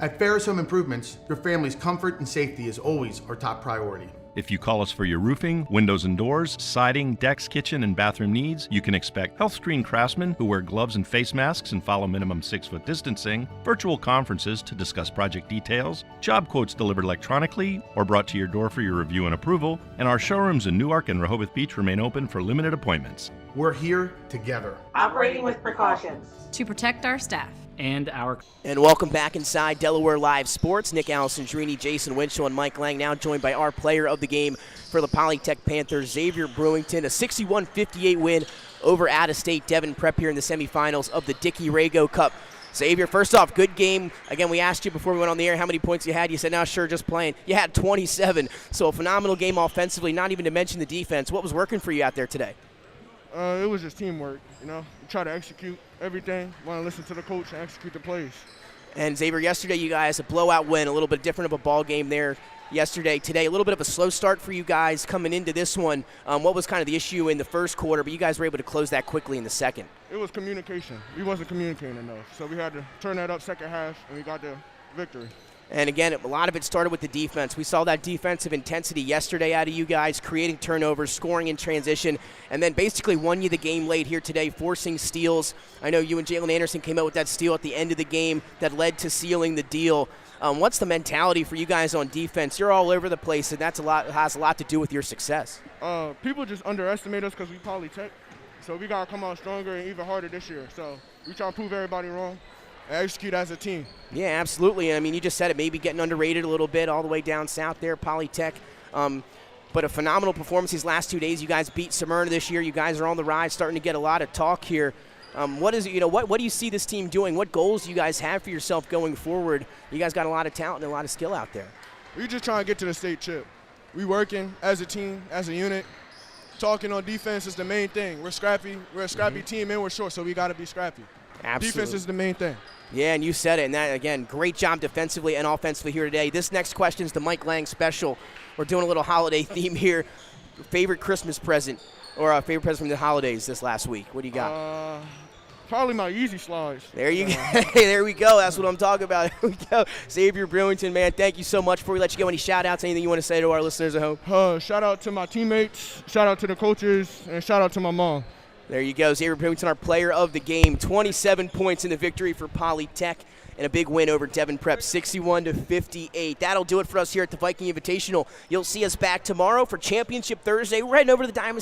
At Ferris Home Improvements, your family's comfort and safety is always our top priority. If you call us for your roofing, windows and doors, siding, decks, kitchen, and bathroom needs, you can expect health-screened craftsmen who wear gloves and face masks and follow minimum 6-foot distancing, virtual conferences to discuss project details, job quotes delivered electronically or brought to your door for your review and approval, and our showrooms in Newark and Rehoboth Beach remain open for limited appointments. We're here together. Operating with precautions. To protect our staff. And welcome back inside Delaware Live Sports. Nick Alessandrini, Jason Winchell, and Mike Lang now joined by our player of the game for the Polytech Panthers, Xavier Brewington. A 61-58 win over out-of-state Devin Prep here in the semifinals of the Dickey Rago Cup. Xavier, first off, good game. Again, we asked you before we went on the air how many points you had. You said, no, sure, just playing. You had 27, so a phenomenal game offensively, not even to mention the defense. What was working for you out there today? It was just teamwork, you know. We try to execute everything, want to listen to the coach and execute the plays. And Xavier, yesterday you guys, a blowout win, a little bit different of a ball game there yesterday. Today, a little bit of a slow start for you guys coming into this one. What was kind of the issue in the first quarter, but you guys were able to close that quickly in the second? It was communication. We wasn't communicating enough, so we had to turn that up second half, and we got the victory. And again, a lot of it started with the defense. We saw that defensive intensity yesterday out of you guys, creating turnovers, scoring in transition, and then basically won you the game late here today, forcing steals. I know you and Jalen Anderson came out with that steal at the end of the game that led to sealing the deal. What's the mentality for you guys on defense? You're all over the place, and that's has a lot to do with your success. People just underestimate us because we Polytech. So we got to come out stronger and even harder this year. So we try to prove everybody wrong and execute as a team. Yeah, absolutely. I mean, you just said it, maybe getting underrated a little bit all the way down south there, Polytech. But a phenomenal performance these last 2 days. You guys beat Smyrna this year. You guys are on the rise, starting to get a lot of talk here. What do you see this team doing? What goals do you guys have for yourself going forward? You guys got a lot of talent and a lot of skill out there. We just trying to get to the state chip. We working as a team, as a unit. Talking on defense is the main thing. We're scrappy. We're a scrappy team, and we're short, so we got to be scrappy. Absolutely. Defense is the main thing. Yeah, and you said it. And that, again, great job defensively and offensively here today. This next question is the Mike Lang special. We're doing a little holiday theme here. Favorite Christmas present or favorite present from the holidays this last week? What do you got? Probably my Easy Slides. There you go. There we go. That's what I'm talking about. Here we go. Xavier Brewington, man, thank you so much. Before we let you go, any shout-outs, anything you want to say to our listeners at home? Shout out to my teammates, shout out to the coaches, and shout out to my mom. There you go. Xavier Brewington, our player of the game. 27 points in the victory for Polytech and a big win over Devin Prep, 61-58. That'll do it for us here at the Viking Invitational. You'll see us back tomorrow for Championship Thursday. We're heading over to the Diamond